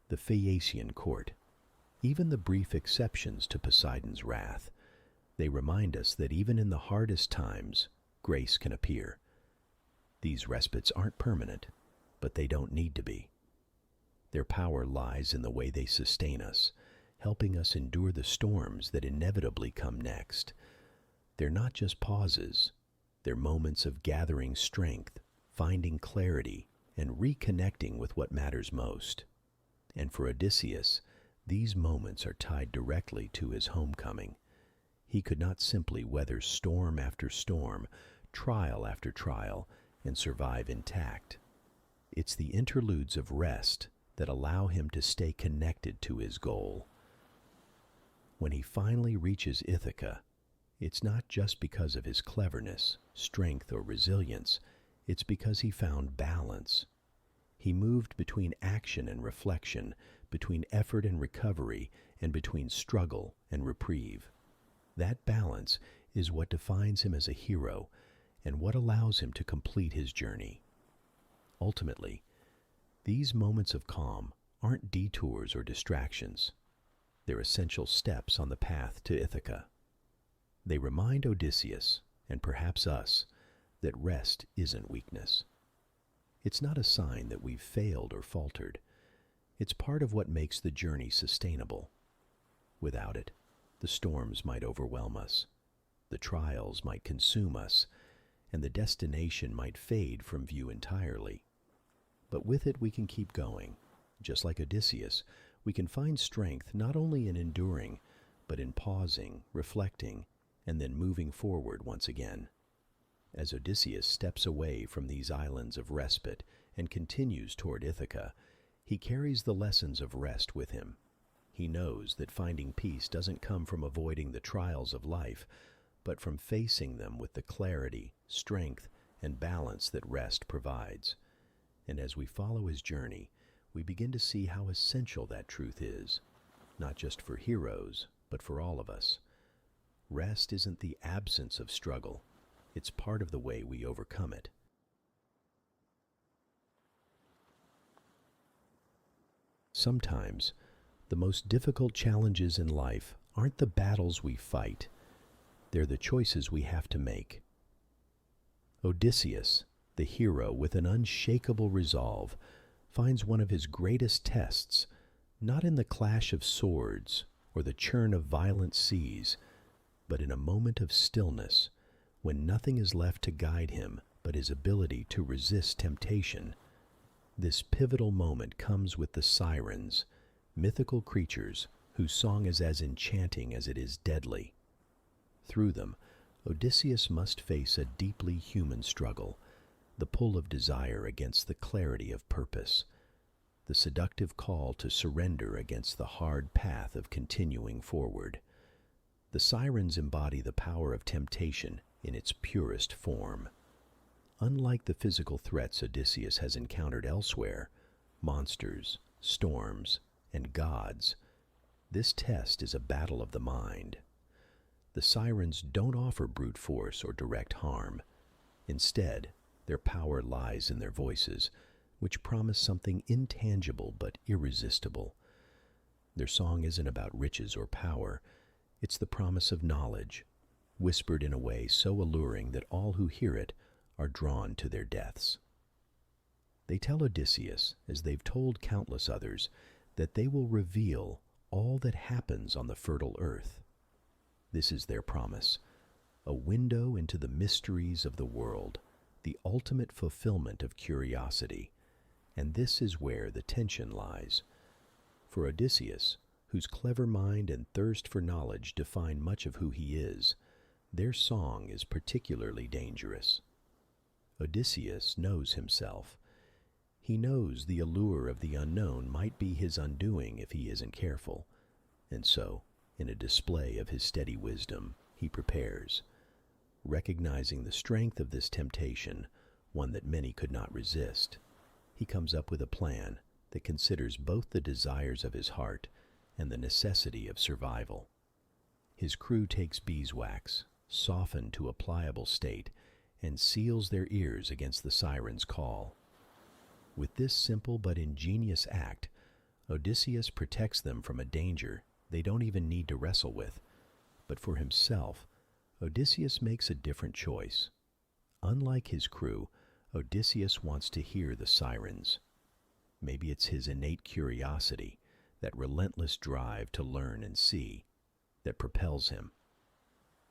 the Phaeacian court, even the brief exceptions to Poseidon's wrath, they remind us that even in the hardest times, grace can appear. These respites aren't permanent, but they don't need to be. Their power lies in the way they sustain us, helping us endure the storms that inevitably come next. They're not just pauses, they're moments of gathering strength, finding clarity, and reconnecting with what matters most. And for Odysseus, these moments are tied directly to his homecoming. He could not simply weather storm after storm, trial after trial, and survive intact. It's the interludes of rest that allow him to stay connected to his goal. When he finally reaches Ithaca, it's not just because of his cleverness, strength, or resilience, it's because he found balance. He moved between action and reflection, between effort and recovery, and between struggle and reprieve. That balance is what defines him as a hero and what allows him to complete his journey. Ultimately, these moments of calm aren't detours or distractions. They're essential steps on the path to Ithaca. They remind Odysseus, and perhaps us, that rest isn't weakness. It's not a sign that we've failed or faltered. It's part of what makes the journey sustainable. Without it, the storms might overwhelm us, the trials might consume us, and the destination might fade from view entirely. But with it, we can keep going. Just like Odysseus, we can find strength not only in enduring, but in pausing, reflecting, and then moving forward once again. As Odysseus steps away from these islands of respite and continues toward Ithaca, he carries the lessons of rest with him. He knows that finding peace doesn't come from avoiding the trials of life, but from facing them with the clarity, strength, and balance that rest provides. And as we follow his journey, we begin to see how essential that truth is, not just for heroes, but for all of us. Rest isn't the absence of struggle, it's part of the way we overcome it. Sometimes, the most difficult challenges in life aren't the battles we fight, they're the choices we have to make. Odysseus, the hero with an unshakable resolve, finds one of his greatest tests not in the clash of swords or the churn of violent seas, but in a moment of stillness when nothing is left to guide him but his ability to resist temptation. This pivotal moment comes with the sirens, mythical creatures whose song is as enchanting as it is deadly. Through them, Odysseus must face a deeply human struggle, the pull of desire against the clarity of purpose, the seductive call to surrender against the hard path of continuing forward. The sirens embody the power of temptation in its purest form. Unlike the physical threats Odysseus has encountered elsewhere, monsters, storms, and gods, this test is a battle of the mind. The sirens don't offer brute force or direct harm. Instead, their power lies in their voices, which promise something intangible but irresistible. Their song isn't about riches or power, it's the promise of knowledge, whispered in a way so alluring that all who hear it are drawn to their deaths. They tell Odysseus, as they've told countless others, that they will reveal all that happens on the fertile earth. This is their promise, a window into the mysteries of the world, the ultimate fulfillment of curiosity. And this is where the tension lies. For Odysseus, whose clever mind and thirst for knowledge define much of who he is, their song is particularly dangerous. Odysseus knows himself. He knows the allure of the unknown might be his undoing if he isn't careful, and so, in a display of his steady wisdom, he prepares. Recognizing the strength of this temptation, one that many could not resist, he comes up with a plan that considers both the desires of his heart and the necessity of survival. His crew takes beeswax, softened to a pliable state, and seals their ears against the siren's call. With this simple but ingenious act, Odysseus protects them from a danger they don't even need to wrestle with. But for himself, Odysseus makes a different choice. Unlike his crew, Odysseus wants to hear the sirens. Maybe it's his innate curiosity, that relentless drive to learn and see, that propels him.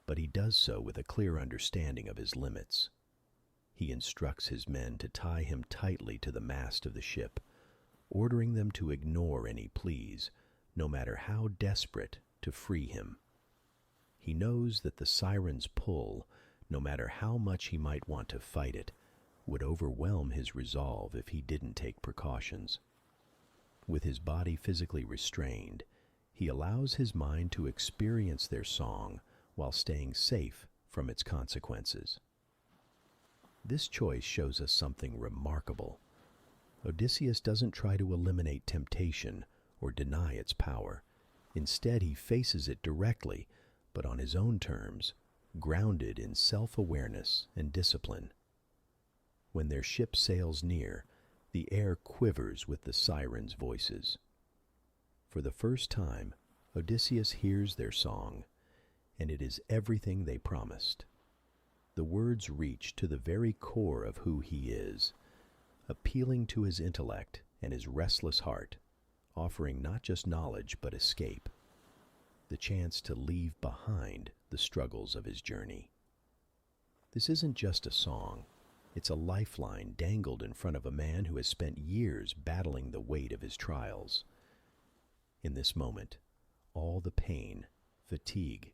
But he does so with a clear understanding of his limits. He instructs his men to tie him tightly to the mast of the ship, ordering them to ignore any pleas, no matter how desperate, to free him. He knows that the siren's pull, no matter how much he might want to fight it, would overwhelm his resolve if he didn't take precautions. With his body physically restrained, he allows his mind to experience their song while staying safe from its consequences. This choice shows us something remarkable. Odysseus doesn't try to eliminate temptation or deny its power. Instead, he faces it directly, but on his own terms, grounded in self-awareness and discipline. When their ship sails near, the air quivers with the sirens' voices. For the first time, Odysseus hears their song, and it is everything they promised. The words reach to the very core of who he is, appealing to his intellect and his restless heart, offering not just knowledge but escape, the chance to leave behind the struggles of his journey. This isn't just a song, it's a lifeline dangled in front of a man who has spent years battling the weight of his trials. In this moment, all the pain, fatigue,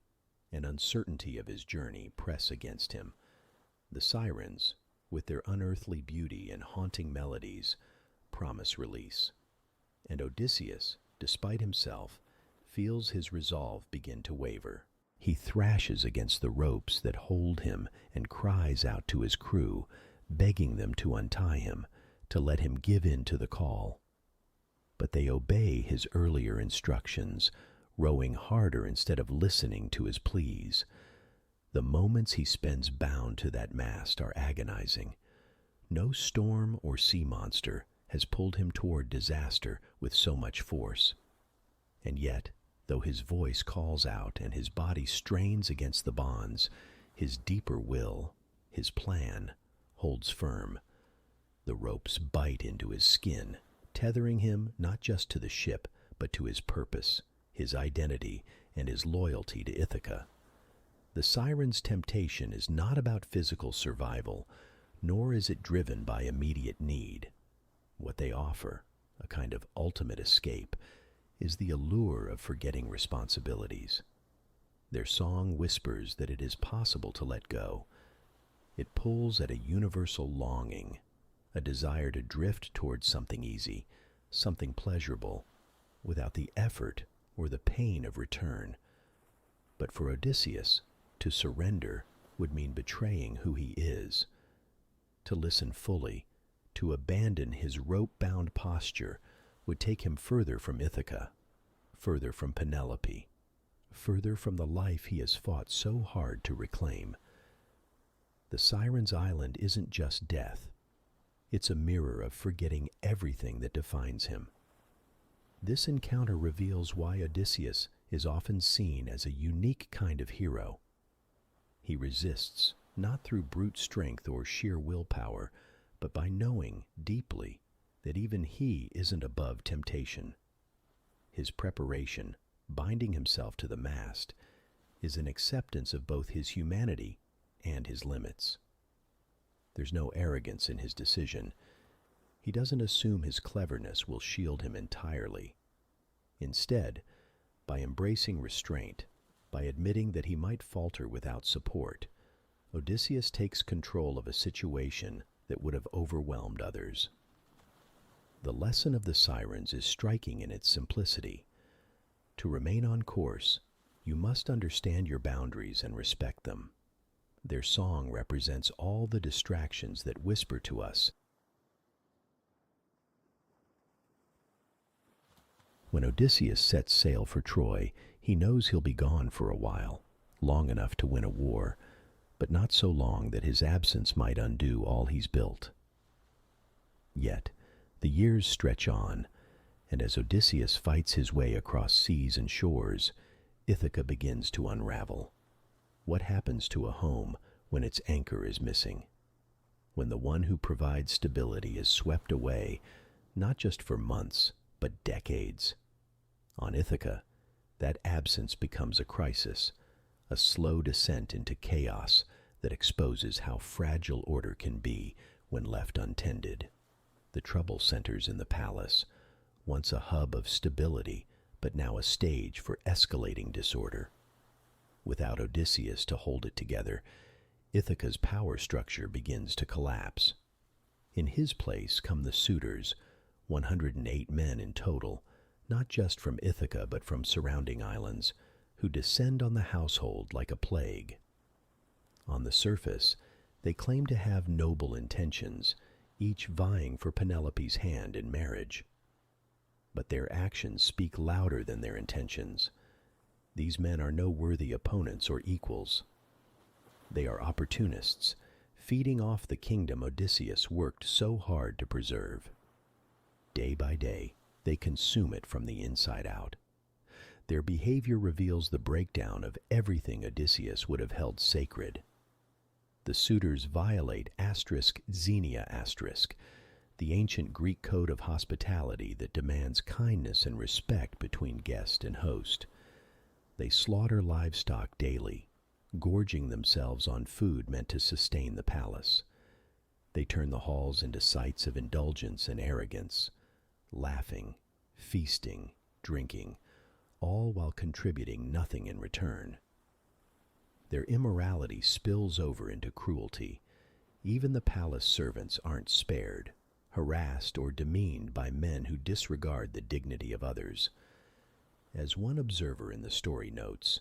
and uncertainty of his journey press against him. The sirens, with their unearthly beauty and haunting melodies, promise release. And Odysseus, despite himself, feels his resolve begin to waver. He thrashes against the ropes that hold him and cries out to his crew, begging them to untie him, to let him give in to the call. But they obey his earlier instructions, rowing harder instead of listening to his pleas. The moments he spends bound to that mast are agonizing. No storm or sea monster has pulled him toward disaster with so much force. And yet, though his voice calls out and his body strains against the bonds, his deeper will, his plan, holds firm. The ropes bite into his skin, tethering him not just to the ship, but to his purpose, his identity, and his loyalty to Ithaca. The siren's temptation is not about physical survival, nor is it driven by immediate need. What they offer, a kind of ultimate escape, is the allure of forgetting responsibilities. Their song whispers that it is possible to let go. It pulls at a universal longing, a desire to drift towards something easy, something pleasurable, without the effort or the pain of return. But for Odysseus, to surrender would mean betraying who he is. To listen fully, to abandon his rope-bound posture, would take him further from Ithaca, further from Penelope, further from the life he has fought so hard to reclaim. The Siren's Island isn't just death. It's a mirror of forgetting everything that defines him. This encounter reveals why Odysseus is often seen as a unique kind of hero. He resists, not through brute strength or sheer willpower, but by knowing deeply that even he isn't above temptation. His preparation, binding himself to the mast, is an acceptance of both his humanity and his limits. There's no arrogance in his decision. He doesn't assume his cleverness will shield him entirely. Instead, by embracing restraint, by admitting that he might falter without support, Odysseus takes control of a situation that would have overwhelmed others. The lesson of the sirens is striking in its simplicity. To remain on course, you must understand your boundaries and respect them. Their song represents all the distractions that whisper to us. When Odysseus sets sail for Troy, he knows he'll be gone for a while, long enough to win a war, but not so long that his absence might undo all he's built. Yet, the years stretch on, and as Odysseus fights his way across seas and shores, Ithaca begins to unravel. What happens to a home when its anchor is missing? When the one who provides stability is swept away, not just for months, but decades? On Ithaca, that absence becomes a crisis, a slow descent into chaos that exposes how fragile order can be when left untended. The trouble centers in the palace, once a hub of stability, but now a stage for escalating disorder. Without Odysseus to hold it together, Ithaca's power structure begins to collapse. In his place come the suitors, 108 men in total, not just from Ithaca but from surrounding islands, who descend on the household like a plague. On the surface, they claim to have noble intentions, each vying for Penelope's hand in marriage. But their actions speak louder than their intentions. These men are no worthy opponents or equals. They are opportunists, feeding off the kingdom Odysseus worked so hard to preserve. Day by day, they consume it from the inside out. Their behavior reveals the breakdown of everything Odysseus would have held sacred. The suitors violate ****, the ancient Greek code of hospitality that demands kindness and respect between guest and host. They slaughter livestock daily, gorging themselves on food meant to sustain the palace. They turn the halls into sites of indulgence and arrogance, laughing, feasting, drinking, all while contributing nothing in return. Their immorality spills over into cruelty. Even the palace servants aren't spared, harassed or demeaned by men who disregard the dignity of others. As one observer in the story notes,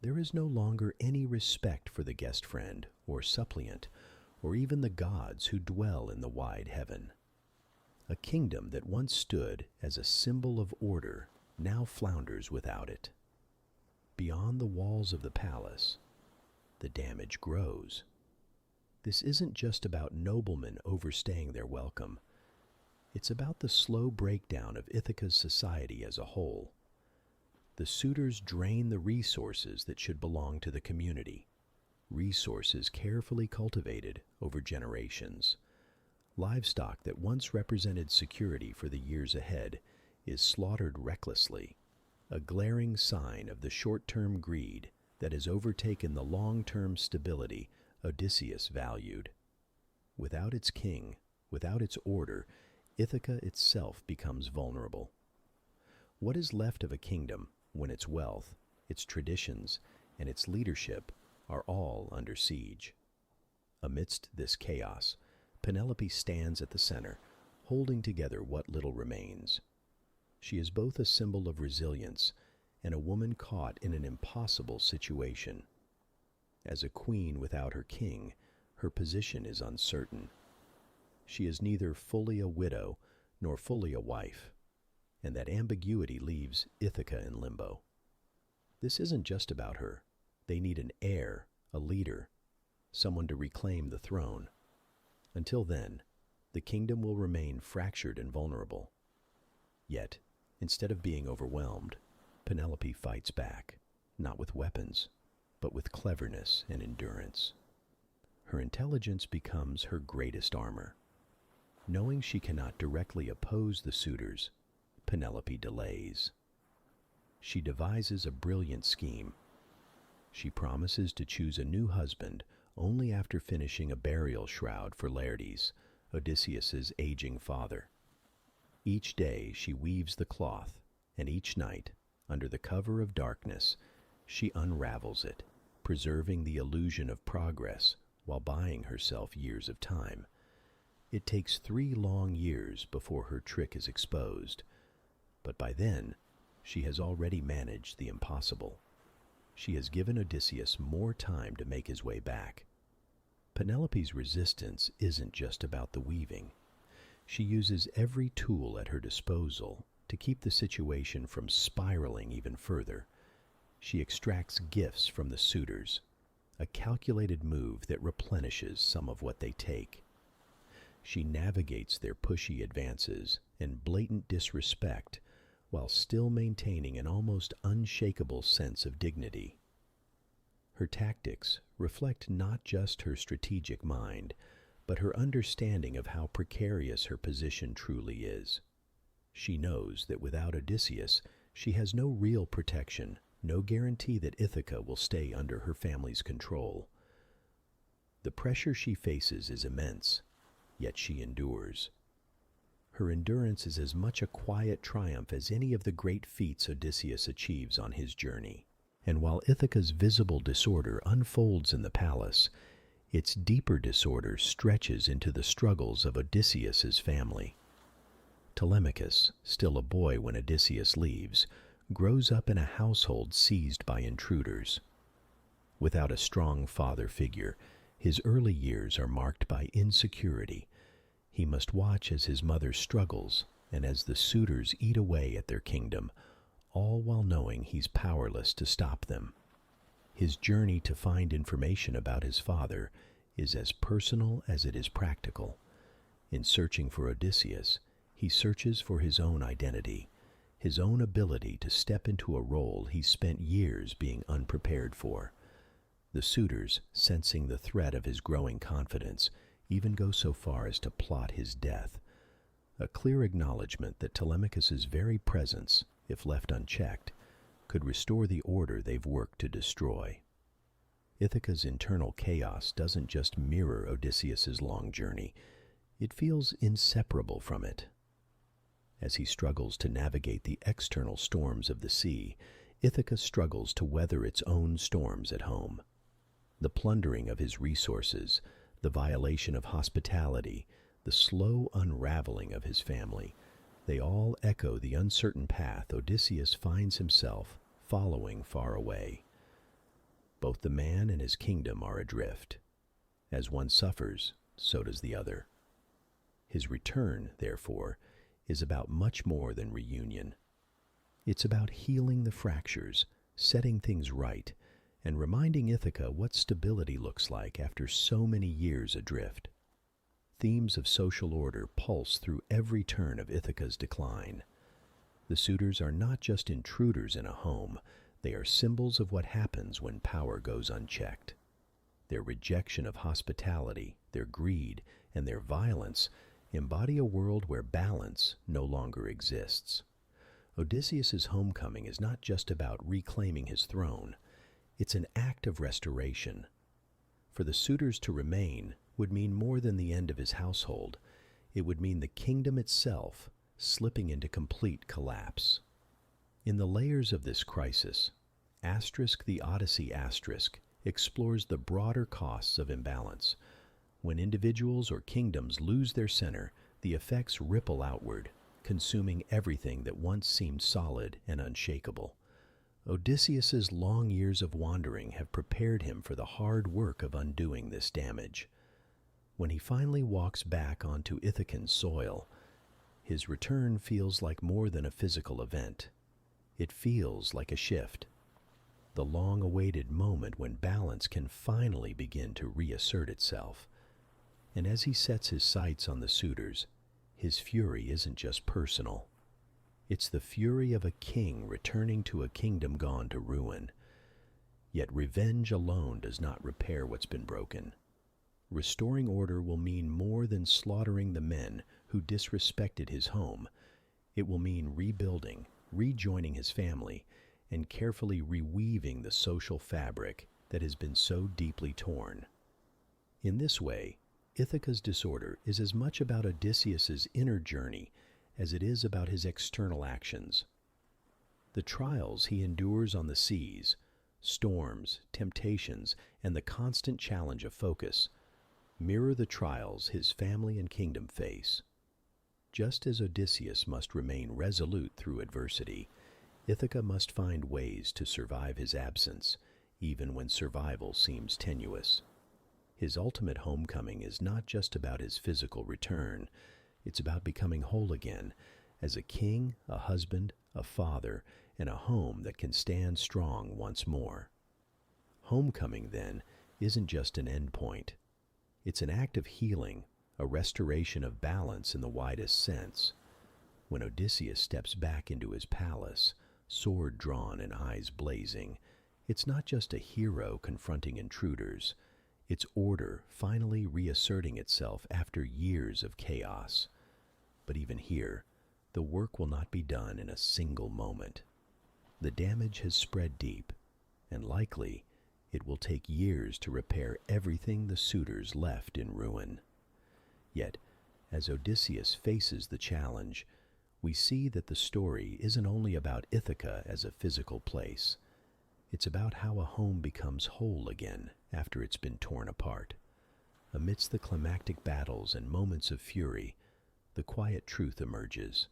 there is no longer any respect for the guest friend or suppliant, or even the gods who dwell in the wide heaven. A kingdom that once stood as a symbol of order now flounders without it. Beyond the walls of the palace, the damage grows. This isn't just about noblemen overstaying their welcome. It's about the slow breakdown of Ithaca's society as a whole. The suitors drain the resources that should belong to the community, resources carefully cultivated over generations. Livestock that once represented security for the years ahead is slaughtered recklessly, a glaring sign of the short-term greed that has overtaken the long-term stability Odysseus valued. Without its king, without its order, Ithaca itself becomes vulnerable. What is left of a kingdom when its wealth, its traditions, and its leadership are all under siege? Amidst this chaos, Penelope stands at the center, holding together what little remains. She is both a symbol of resilience and a woman caught in an impossible situation. As a queen without her king, her position is uncertain. She is neither fully a widow nor fully a wife, and that ambiguity leaves Ithaca in limbo. This isn't just about her. They need an heir, a leader, someone to reclaim the throne. Until then, the kingdom will remain fractured and vulnerable. Yet, instead of being overwhelmed, Penelope fights back, not with weapons, but with cleverness and endurance. Her intelligence becomes her greatest armor. Knowing she cannot directly oppose the suitors, Penelope delays. She devises a brilliant scheme. She promises to choose a new husband only after finishing a burial shroud for Laertes, Odysseus's aging father. Each day she weaves the cloth, and each night, under the cover of darkness, she unravels it, preserving the illusion of progress while buying herself years of time. It takes 3 long years before her trick is exposed, but by then, she has already managed the impossible. She has given Odysseus more time to make his way back. Penelope's resistance isn't just about the weaving. She uses every tool at her disposal to keep the situation from spiraling even further. She extracts gifts from the suitors, a calculated move that replenishes some of what they take. She navigates their pushy advances and blatant disrespect while still maintaining an almost unshakable sense of dignity. Her tactics reflect not just her strategic mind, but her understanding of how precarious her position truly is. She knows that without Odysseus, she has no real protection, no guarantee that Ithaca will stay under her family's control. The pressure she faces is immense, yet she endures. Her endurance is as much a quiet triumph as any of the great feats Odysseus achieves on his journey. And while Ithaca's visible disorder unfolds in the palace, its deeper disorder stretches into the struggles of Odysseus's family. Telemachus, still a boy when Odysseus leaves, grows up in a household seized by intruders. Without a strong father figure, his early years are marked by insecurity. He must watch as his mother struggles and as the suitors eat away at their kingdom, all while knowing he's powerless to stop them. His journey to find information about his father is as personal as it is practical. In searching for Odysseus, he searches for his own identity, his own ability to step into a role he spent years being unprepared for. The suitors, sensing the threat of his growing confidence, even go so far as to plot his death, a clear acknowledgement that Telemachus's very presence, if left unchecked, could restore the order they've worked to destroy. Ithaca's internal chaos doesn't just mirror Odysseus's long journey, it feels inseparable from it. As he struggles to navigate the external storms of the sea, Ithaca struggles to weather its own storms at home. The plundering of his resources, the violation of hospitality, the slow unraveling of his family, they all echo the uncertain path Odysseus finds himself following far away. Both the man and his kingdom are adrift. As one suffers, so does the other. His return, therefore, is about much more than reunion. It's about healing the fractures, setting things right, and reminding Ithaca what stability looks like after so many years adrift. Themes of social order pulse through every turn of Ithaca's decline. The suitors are not just intruders in a home, they are symbols of what happens when power goes unchecked. Their rejection of hospitality, their greed, and their violence embody a world where balance no longer exists. Odysseus's homecoming is not just about reclaiming his throne, it's an act of restoration. For the suitors to remain would mean more than the end of his household. It would mean the kingdom itself slipping into complete collapse. In the layers of this crisis, the Odyssey explores the broader costs of imbalance. When individuals or kingdoms lose their center, the effects ripple outward, consuming everything that once seemed solid and unshakable. Odysseus's long years of wandering have prepared him for the hard work of undoing this damage. When he finally walks back onto Ithacan soil, his return feels like more than a physical event. It feels like a shift, the long-awaited moment when balance can finally begin to reassert itself. And as he sets his sights on the suitors, his fury isn't just personal. It's the fury of a king returning to a kingdom gone to ruin. Yet revenge alone does not repair what's been broken. Restoring order will mean more than slaughtering the men who disrespected his home. It will mean rebuilding, rejoining his family, and carefully reweaving the social fabric that has been so deeply torn. In this way, Ithaca's disorder is as much about Odysseus's inner journey as it is about his external actions. The trials he endures on the seas, storms, temptations, and the constant challenge of focus mirror the trials his family and kingdom face. Just as Odysseus must remain resolute through adversity, Ithaca must find ways to survive his absence, even when survival seems tenuous. His ultimate homecoming is not just about his physical return, it's about becoming whole again, as a king, a husband, a father, and a home that can stand strong once more. Homecoming, then, isn't just an end point. It's an act of healing, a restoration of balance in the widest sense. When Odysseus steps back into his palace, sword drawn and eyes blazing, it's not just a hero confronting intruders, it's order finally reasserting itself after years of chaos. But even here, the work will not be done in a single moment. The damage has spread deep, and likely it will take years to repair everything the suitors left in ruin. Yet, as Odysseus faces the challenge, we see that the story isn't only about Ithaca as a physical place. It's about how a home becomes whole again after it's been torn apart. Amidst the climactic battles and moments of fury, the quiet truth emerges.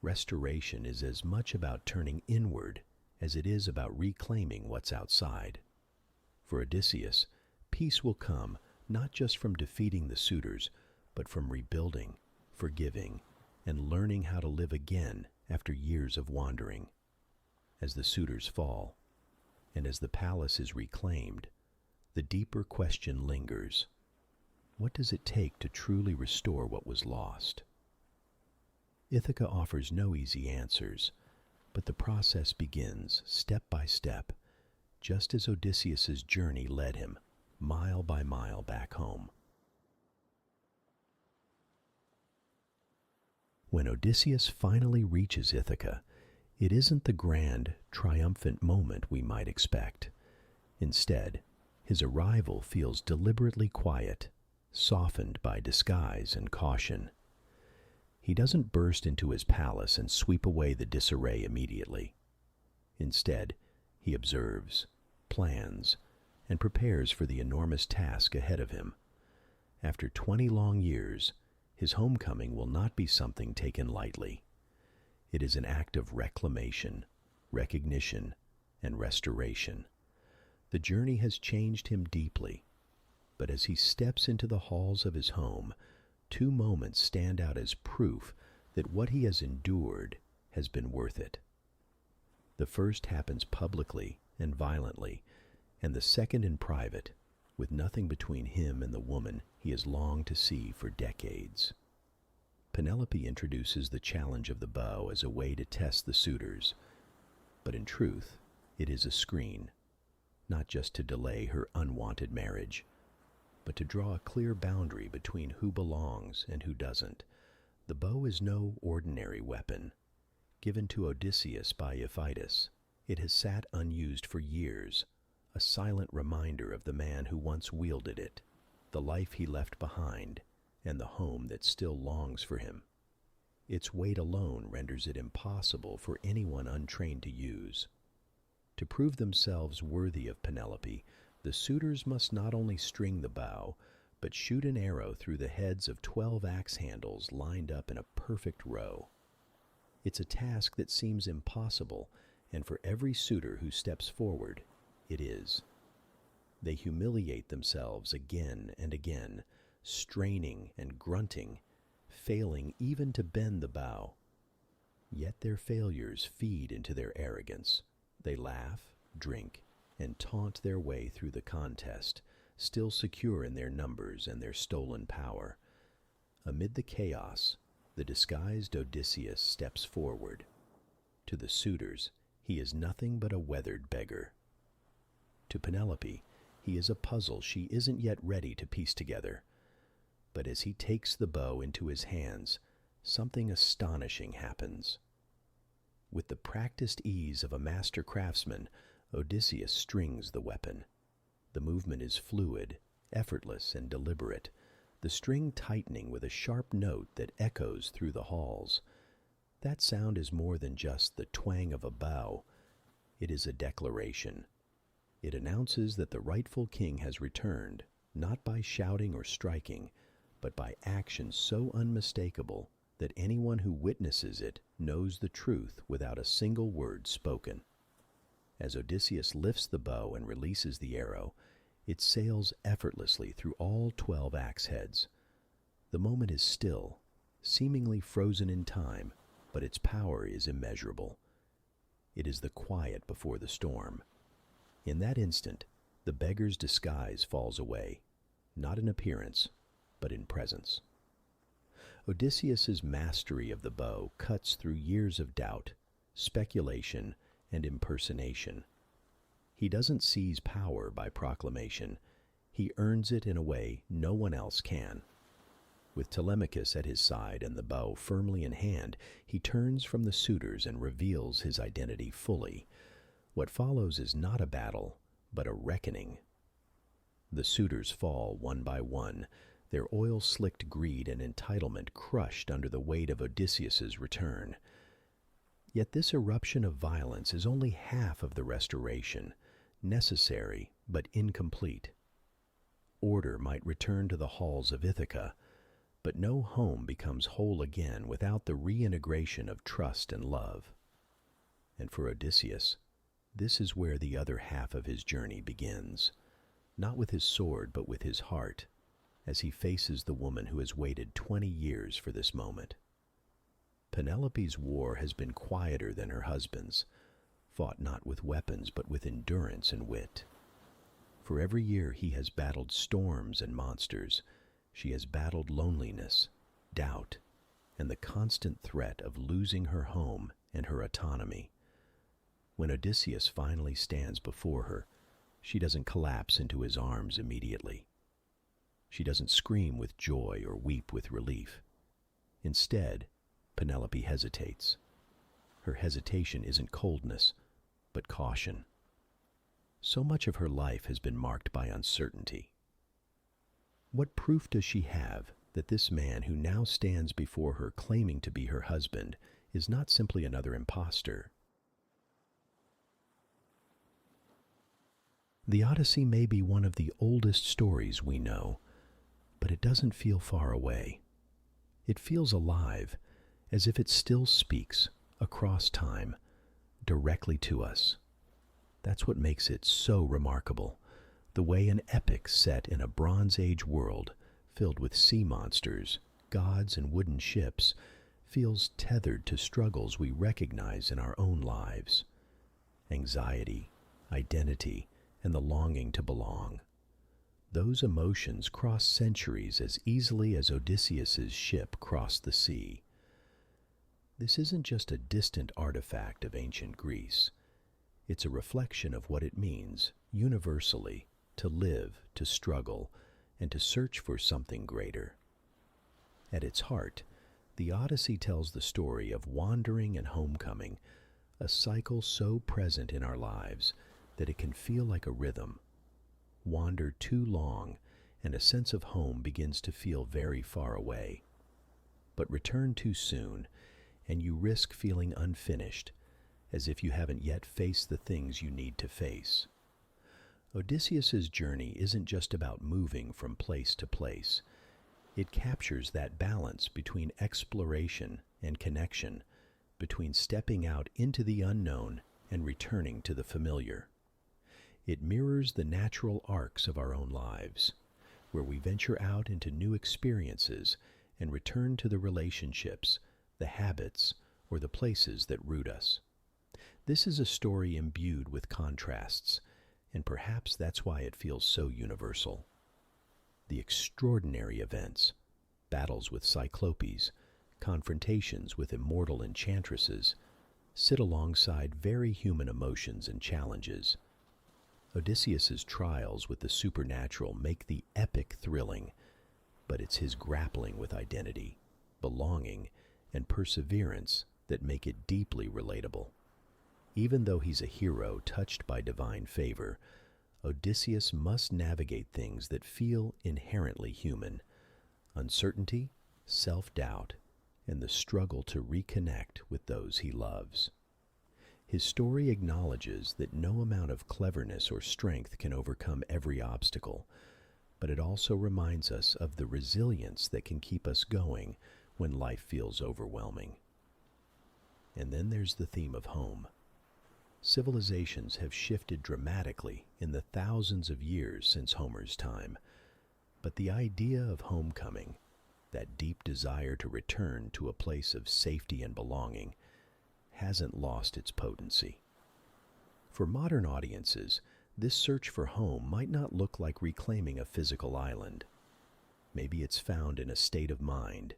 Restoration is as much about turning inward as it is about reclaiming what's outside. For Odysseus, peace will come not just from defeating the suitors, but from rebuilding, forgiving, and learning how to live again after years of wandering. As the suitors fall, and as the palace is reclaimed, the deeper question lingers. What does it take to truly restore what was lost? Ithaca offers no easy answers, but the process begins step by step, just as Odysseus's journey led him, mile by mile back home. When Odysseus finally reaches Ithaca, it isn't the grand, triumphant moment we might expect. Instead, his arrival feels deliberately quiet, softened by disguise and caution. He doesn't burst into his palace and sweep away the disarray immediately. Instead, he observes, plans, and prepares for the enormous task ahead of him. After 20 long years, his homecoming will not be something taken lightly. It is an act of reclamation, recognition, and restoration. The journey has changed him deeply, but as he steps into the halls of his home, 2 moments stand out as proof that what he has endured has been worth it. The first happens publicly and violently, and the second in private, with nothing between him and the woman he has longed to see for decades. Penelope introduces the challenge of the bow as a way to test the suitors, but in truth, it is a screen, not just to delay her unwanted marriage, but to draw a clear boundary between who belongs and who doesn't. The bow is no ordinary weapon. Given to Odysseus by Iphitus, it has sat unused for years, a silent reminder of the man who once wielded it, the life he left behind, and the home that still longs for him. Its weight alone renders it impossible for anyone untrained to use. To prove themselves worthy of Penelope, the suitors must not only string the bow, but shoot an arrow through the heads of 12 axe handles lined up in a perfect row. It's a task that seems impossible, and for every suitor who steps forward, it is. They humiliate themselves again and again, straining and grunting, failing even to bend the bow. Yet their failures feed into their arrogance. They laugh, drink, and taunt their way through the contest, still secure in their numbers and their stolen power. Amid the chaos, the disguised Odysseus steps forward. To the suitors, he is nothing but a weathered beggar. To Penelope, he is a puzzle she isn't yet ready to piece together. But as he takes the bow into his hands, something astonishing happens. With the practiced ease of a master craftsman, Odysseus strings the weapon. The movement is fluid, effortless, and deliberate, the string tightening with a sharp note that echoes through the halls. That sound is more than just the twang of a bow. It is a declaration. It announces that the rightful king has returned, not by shouting or striking, but by action so unmistakable that anyone who witnesses it knows the truth without a single word spoken. As Odysseus lifts the bow and releases the arrow, it sails effortlessly through all 12 axe heads. The moment is still, seemingly frozen in time, but its power is immeasurable. It is the quiet before the storm. In that instant, the beggar's disguise falls away, not in appearance, but in presence. Odysseus's mastery of the bow cuts through years of doubt, speculation, and impersonation. He doesn't seize power by proclamation. He earns it in a way no one else can. With Telemachus at his side and the bow firmly in hand, he turns from the suitors and reveals his identity fully. What follows is not a battle, but a reckoning. The suitors fall one by one, their oil-slicked greed and entitlement crushed under the weight of Odysseus's return. Yet this eruption of violence is only half of the restoration, necessary but incomplete. Order might return to the halls of Ithaca, but no home becomes whole again without the reintegration of trust and love. And for Odysseus, this is where the other half of his journey begins, not with his sword but with his heart, as he faces the woman who has waited 20 years for this moment. Penelope's war has been quieter than her husband's, fought not with weapons but with endurance and wit. For every year he has battled storms and monsters. She has battled loneliness, doubt, and the constant threat of losing her home and her autonomy. When Odysseus finally stands before her, she doesn't collapse into his arms immediately. She doesn't scream with joy or weep with relief. Instead, Penelope hesitates. Her hesitation isn't coldness, but caution. So much of her life has been marked by uncertainty. What proof does she have that this man who now stands before her claiming to be her husband is not simply another impostor? The Odyssey may be one of the oldest stories we know, but it doesn't feel far away. It feels alive, as if it still speaks across time, directly to us. That's what makes it so remarkable, the way an epic set in a Bronze Age world filled with sea monsters, gods, and wooden ships feels tethered to struggles we recognize in our own lives. Anxiety, identity, and the longing to belong. Those emotions cross centuries as easily as Odysseus's ship crossed the sea. This isn't just a distant artifact of ancient Greece. It's a reflection of what it means, universally, to live, to struggle, and to search for something greater. At its heart, the Odyssey tells the story of wandering and homecoming, a cycle so present in our lives that it can feel like a rhythm. Wander too long, and a sense of home begins to feel very far away. But return too soon, and you risk feeling unfinished, as if you haven't yet faced the things you need to face. Odysseus's journey isn't just about moving from place to place. It captures that balance between exploration and connection, between stepping out into the unknown and returning to the familiar. It mirrors the natural arcs of our own lives, where we venture out into new experiences and return to the relationships, the habits, or the places that root us. This is a story imbued with contrasts, and perhaps that's why it feels so universal. The extraordinary events, battles with cyclopes, confrontations with immortal enchantresses, sit alongside very human emotions and challenges. Odysseus's trials with the supernatural make the epic thrilling, but it's his grappling with identity, belonging, and perseverance that make it deeply relatable. Even though he's a hero touched by divine favor, Odysseus must navigate things that feel inherently human: uncertainty, self-doubt, and the struggle to reconnect with those he loves. His story acknowledges that no amount of cleverness or strength can overcome every obstacle, but it also reminds us of the resilience that can keep us going when life feels overwhelming. And then there's the theme of home. Civilizations have shifted dramatically in the thousands of years since Homer's time, but the idea of homecoming, that deep desire to return to a place of safety and belonging, hasn't lost its potency. For modern audiences, this search for home might not look like reclaiming a physical island. Maybe it's found in a state of mind,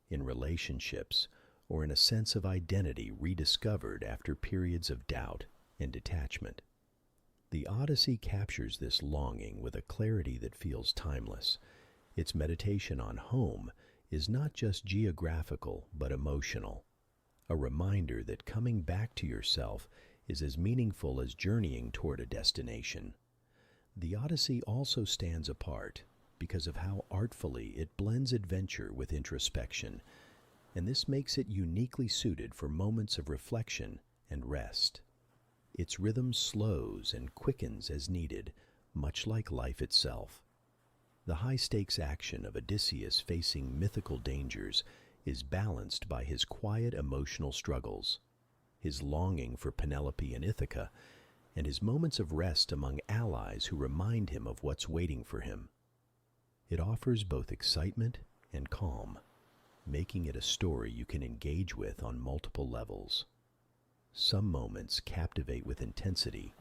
in relationships, or in a sense of identity rediscovered after periods of doubt and detachment. The Odyssey captures this longing with a clarity that feels timeless. Its meditation on home is not just geographical but emotional, a reminder that coming back to yourself is as meaningful as journeying toward a destination. The Odyssey also stands apart because of how artfully it blends adventure with introspection, and this makes it uniquely suited for moments of reflection and rest. Its rhythm slows and quickens as needed, much like life itself. The high-stakes action of Odysseus facing mythical dangers is balanced by his quiet emotional struggles, his longing for Penelope and Ithaca, and his moments of rest among allies who remind him of what's waiting for him. It offers both excitement and calm, making it a story you can engage with on multiple levels. Some moments captivate with intensity,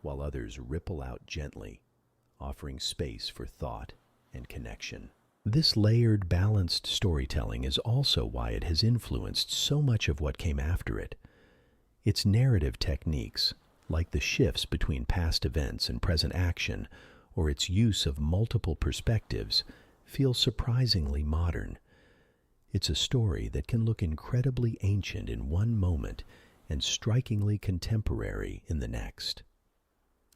while others ripple out gently, offering space for thought and connection. This layered, balanced storytelling is also why it has influenced so much of what came after it. Its narrative techniques, like the shifts between past events and present action, or its use of multiple perspectives, feel surprisingly modern. It's a story that can look incredibly ancient in one moment and strikingly contemporary in the next.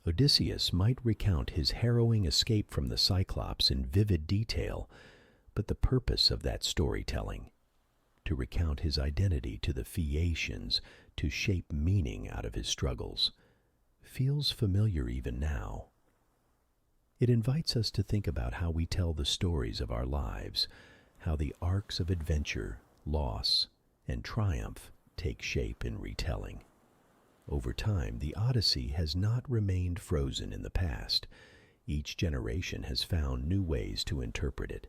Odysseus might recount his harrowing escape from the Cyclops in vivid detail, but the purpose of that storytelling, to recount his identity to the Phaeacians, to shape meaning out of his struggles, feels familiar even now. It invites us to think about how we tell the stories of our lives, how the arcs of adventure, loss, and triumph take shape in retelling. Over time, the Odyssey has not remained frozen in the past. Each generation has found new ways to interpret it.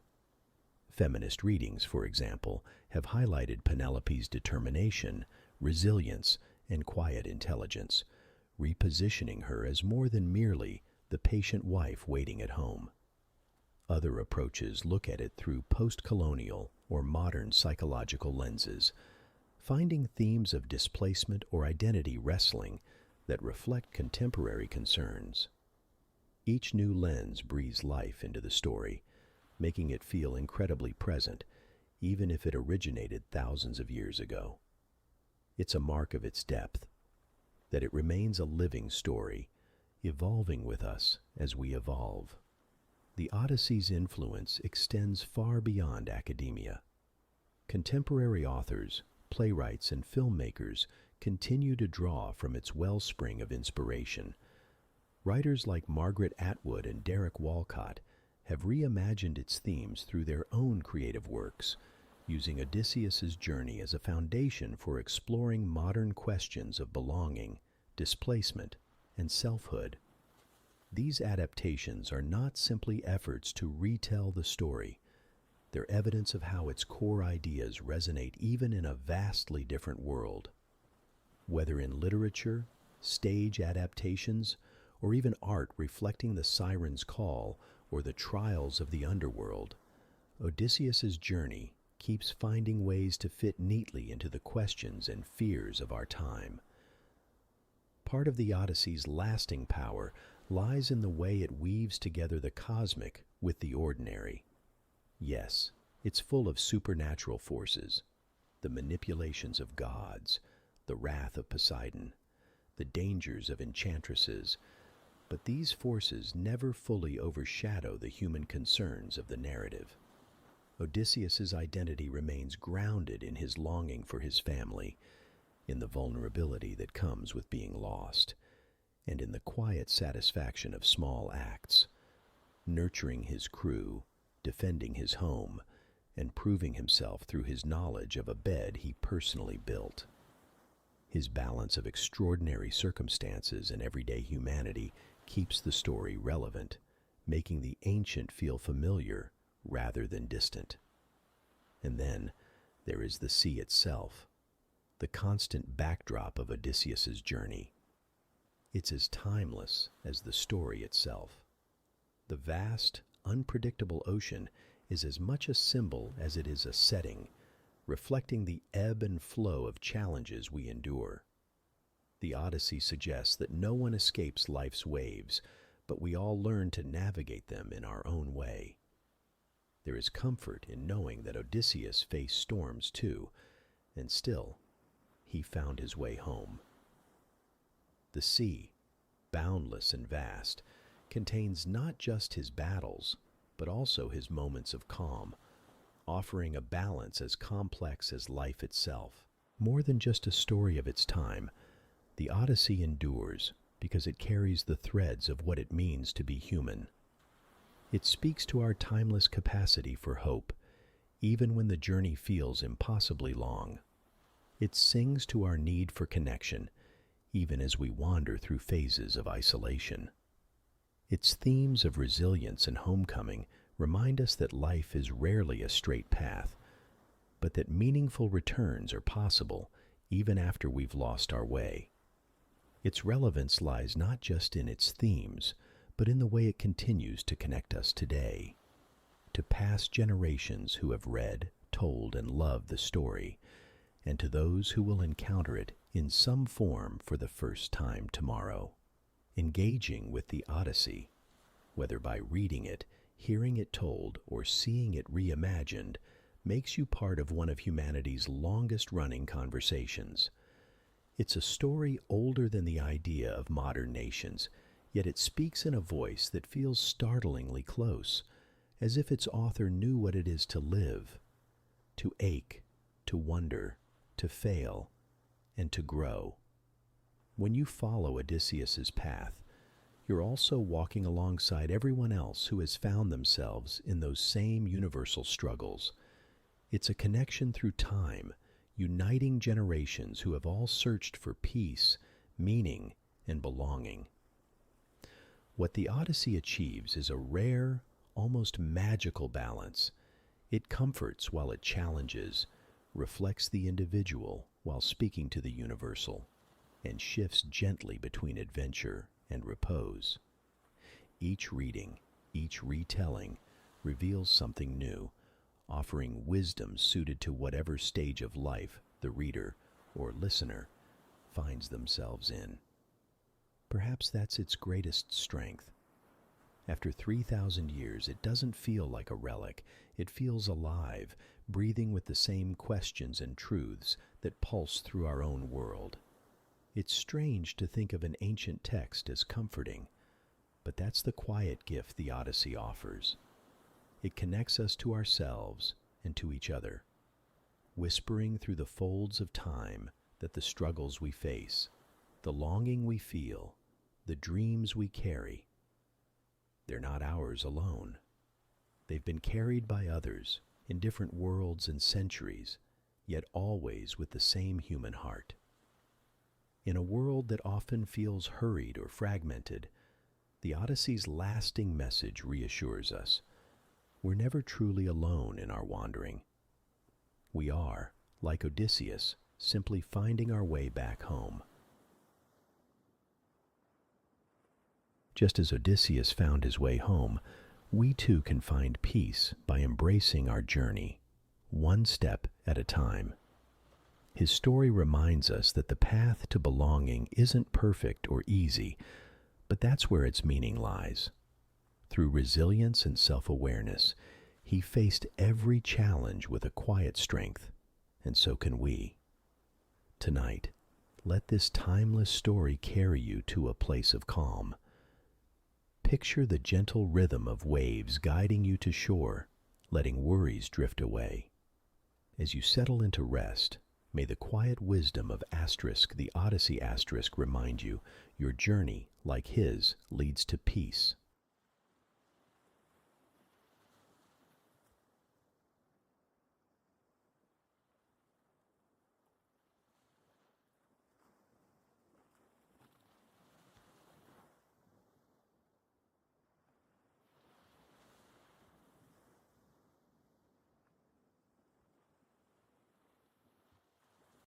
Feminist readings, for example, have highlighted Penelope's determination, resilience, and quiet intelligence, repositioning her as more than merely the patient wife waiting at home. Other approaches look at it through post-colonial or modern psychological lenses, finding themes of displacement or identity wrestling that reflect contemporary concerns. Each new lens breathes life into the story, making it feel incredibly present, even if it originated thousands of years ago. It's a mark of its depth, that it remains a living story, evolving with us as we evolve. The Odyssey's influence extends far beyond academia. Contemporary authors, playwrights, and filmmakers continue to draw from its wellspring of inspiration. Writers like Margaret Atwood and Derek Walcott have reimagined its themes through their own creative works, using Odysseus's journey as a foundation for exploring modern questions of belonging, displacement, and selfhood. These adaptations are not simply efforts to retell the story. They're evidence of how its core ideas resonate even in a vastly different world. Whether in literature, stage adaptations, or even art reflecting the siren's call or the trials of the underworld, Odysseus's journey keeps finding ways to fit neatly into the questions and fears of our time. Part of the Odyssey's lasting power lies in the way it weaves together the cosmic with the ordinary. Yes, it's full of supernatural forces, the manipulations of gods, the wrath of Poseidon, the dangers of enchantresses, but these forces never fully overshadow the human concerns of the narrative. Odysseus's identity remains grounded in his longing for his family, in the vulnerability that comes with being lost, and in the quiet satisfaction of small acts, nurturing his crew, defending his home, and proving himself through his knowledge of a bed he personally built. His balance of extraordinary circumstances and everyday humanity keeps the story relevant, making the ancient feel familiar rather than distant. And then there is the sea itself, the constant backdrop of Odysseus's journey. It's as timeless as the story itself. The vast, unpredictable ocean is as much a symbol as it is a setting, reflecting the ebb and flow of challenges we endure. The Odyssey suggests that no one escapes life's waves, but we all learn to navigate them in our own way. There is comfort in knowing that Odysseus faced storms too, and still, he found his way home. The sea, boundless and vast, contains not just his battles, but also his moments of calm, offering a balance as complex as life itself. More than just a story of its time, the Odyssey endures because it carries the threads of what it means to be human. It speaks to our timeless capacity for hope, even when the journey feels impossibly long. It sings to our need for connection, even as we wander through phases of isolation. Its themes of resilience and homecoming remind us that life is rarely a straight path, but that meaningful returns are possible even after we've lost our way. Its relevance lies not just in its themes, but in the way it continues to connect us today, to past generations who have read, told, and loved the story, and to those who will encounter it in some form for the first time tomorrow. Engaging with the Odyssey, whether by reading it, hearing it told, or seeing it reimagined, makes you part of one of humanity's longest-running conversations. It's a story older than the idea of modern nations, yet it speaks in a voice that feels startlingly close, as if its author knew what it is to live, to ache, to wonder, to fail, and to grow. When you follow Odysseus's path, you're also walking alongside everyone else who has found themselves in those same universal struggles. It's a connection through time, uniting generations who have all searched for peace, meaning, and belonging. What the Odyssey achieves is a rare, almost magical balance. It comforts while it challenges, reflects the individual while speaking to the universal, and shifts gently between adventure and repose. Each reading, each retelling, reveals something new, offering wisdom suited to whatever stage of life the reader or listener finds themselves in. Perhaps that's its greatest strength. After 3,000 years, it doesn't feel like a relic. It feels alive, breathing with the same questions and truths that pulse through our own world. It's strange to think of an ancient text as comforting, but that's the quiet gift the Odyssey offers. It connects us to ourselves and to each other, whispering through the folds of time that the struggles we face, the longing we feel, the dreams we carry, they're not ours alone. They've been carried by others in different worlds and centuries, yet always with the same human heart. In a world that often feels hurried or fragmented, the Odyssey's lasting message reassures us. We're never truly alone in our wandering. We are, like Odysseus, simply finding our way back home. Just as Odysseus found his way home, we too can find peace by embracing our journey, one step at a time. His story reminds us that the path to belonging isn't perfect or easy, but that's where its meaning lies. Through resilience and self-awareness, he faced every challenge with a quiet strength, and so can we. Tonight, let this timeless story carry you to a place of calm. Picture the gentle rhythm of waves guiding you to shore, letting worries drift away. As you settle into rest, may the quiet wisdom of the Odyssey remind you, your journey, like his, leads to peace,